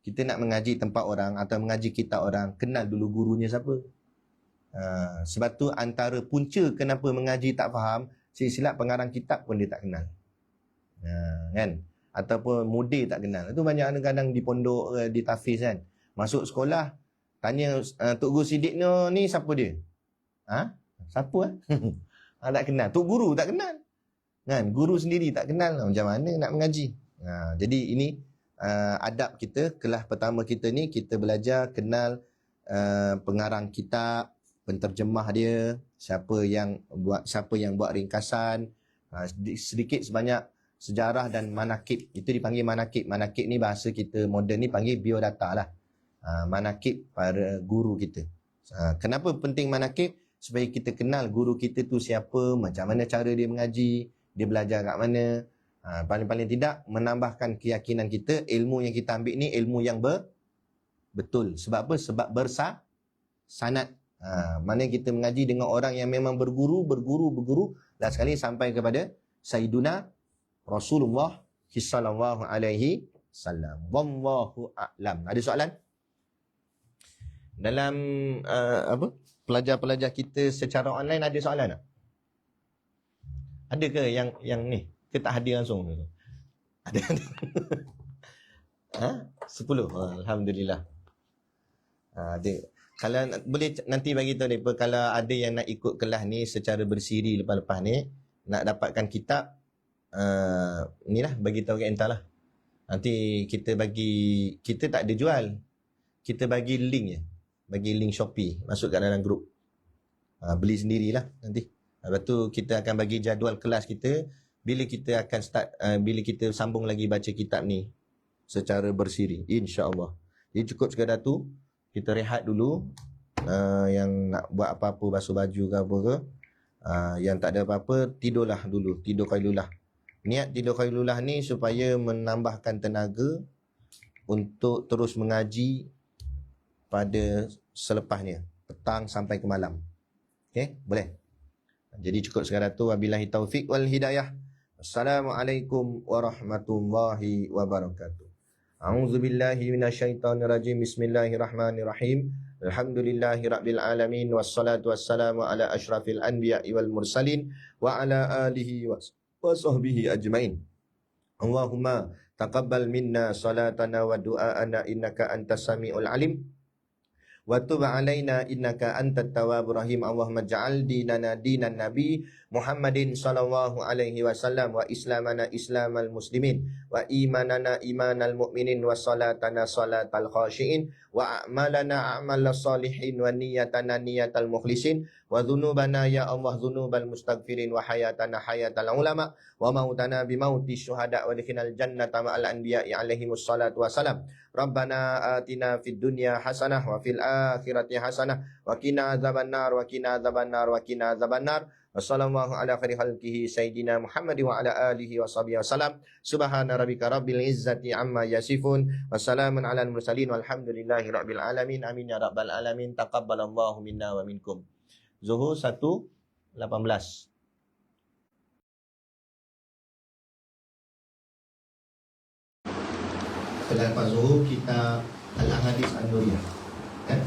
S2: Kita nak mengaji tempat orang atau mengaji kitab orang, kenal dulu gurunya siapa. Sebab tu antara punca kenapa mengaji tak faham, silap pengarang kitab pun dia tak kenal. Kan? Ataupun mudir tak kenal. Itu banyak kadang-kadang di pondok, di tahfiz kan. Masuk sekolah, tanya Tok Guru Siddiq Noh ni siapa dia? Siapa? Tak kenal. Tok Guru tak kenal. Kan? Guru sendiri tak kenal. Macam mana nak mengaji? Jadi ini adab kita. Kelas pertama kita ni, kita belajar kenal pengarang kitab, penterjemah dia, siapa yang buat ringkasan, sedikit sebanyak sejarah dan manakib. Itu dipanggil manakib. Manakib ni bahasa kita moden ni panggil biodata lah. Manakib para guru kita. Kenapa penting manakib? Supaya kita kenal guru kita tu siapa, macam mana cara dia mengaji, dia belajar kat mana. Paling-paling tidak menambahkan keyakinan kita, ilmu yang kita ambil ni ilmu yang betul. Sebab apa? Sebab sanad. Mana kita mengaji dengan orang yang memang berguru, last sekali sampai kepada Sayyiduna Rasulullah sallallahu alaihi wasallam. Wallahu a'lam. Ada soalan? Dalam pelajar-pelajar kita secara online ada soalan tak? Ada ke yang ni? Ke tak hadir langsung? Ada. Ha? 10. Alhamdulillah. Ada. Kalau boleh nanti bagi tahu depa kalau ada yang nak ikut kelas ni secara bersiri lepas-lepas ni, nak dapatkan kitab, ni lah bagi tahu kat Entah lah. Nanti kita tak ada jual. Kita bagi link je. Bagi link Shopee masuk kat dalam grup. Beli sendirilah nanti. Lepas tu kita akan bagi jadual kelas kita bila kita akan start, bila kita sambung lagi baca kitab ni secara bersiri, insya-Allah. Jadi cukup sekadar tu, kita rehat dulu. Yang nak buat apa-apa, basuh baju ke apa ke, yang tak ada apa-apa, tidurlah dulu, tidur qailulah. Niat tidur qailulah ni supaya menambahkan tenaga untuk terus mengaji pada selepasnya, petang sampai ke malam. Okey, boleh. Jadi cukup sekadar tu. Wabillahi taufik wal hidayah. Assalamualaikum warahmatullahi wabarakatuh. A'udzubillahi minasyaitonirrajim. Bismillahirrahmanirrahim. Alhamdulillahirabbil alamin wassalatu wassalamu ala asyrafil anbiya'i wal mursalin wa ala alihi wa sahbihi ajmain. Allahumma taqabbal minna salatana wa du'aana innaka antas samiul alim. Wa tub alaina innaka antat tawwabur rahim. Allahumma ja'al dinana dinan nabi Muhammadin sallallahu alaihi wasallam wa islamana islamal muslimin wa imanana imanal mu'minin wa salatana salatal khashiin wa a'malana a'malal salihin wa niyatana niyatal mukhlisin wa dhunubana ya Allah dhunubal mustaghfirin wa hayatana hayatal ulama wa mautana bimauti syuhada wa dikhinal jannata ma'al anbiya'i alaihimus salatu wassalam. Rabbana atina fid dunya hasanah wa fil akhirati hasanah wa qina adzabannar wa qina adzabannar wa qina adzabannar. Wassallallahu ala khairi khalqihi sayyidina Muhammad wa ala alihi wa sahbihi wasallam. Subhana rabbika rabbil izzati amma yasifun. Wassalamun ala mursalin walhamdulillahi rabbil alamin. Amin ya rabbal alamin. Taqabbalallahu minna wa minkum. Zuhur 1:18. Selepas zuhur kita al-ahadits an-nuriyah. Kan?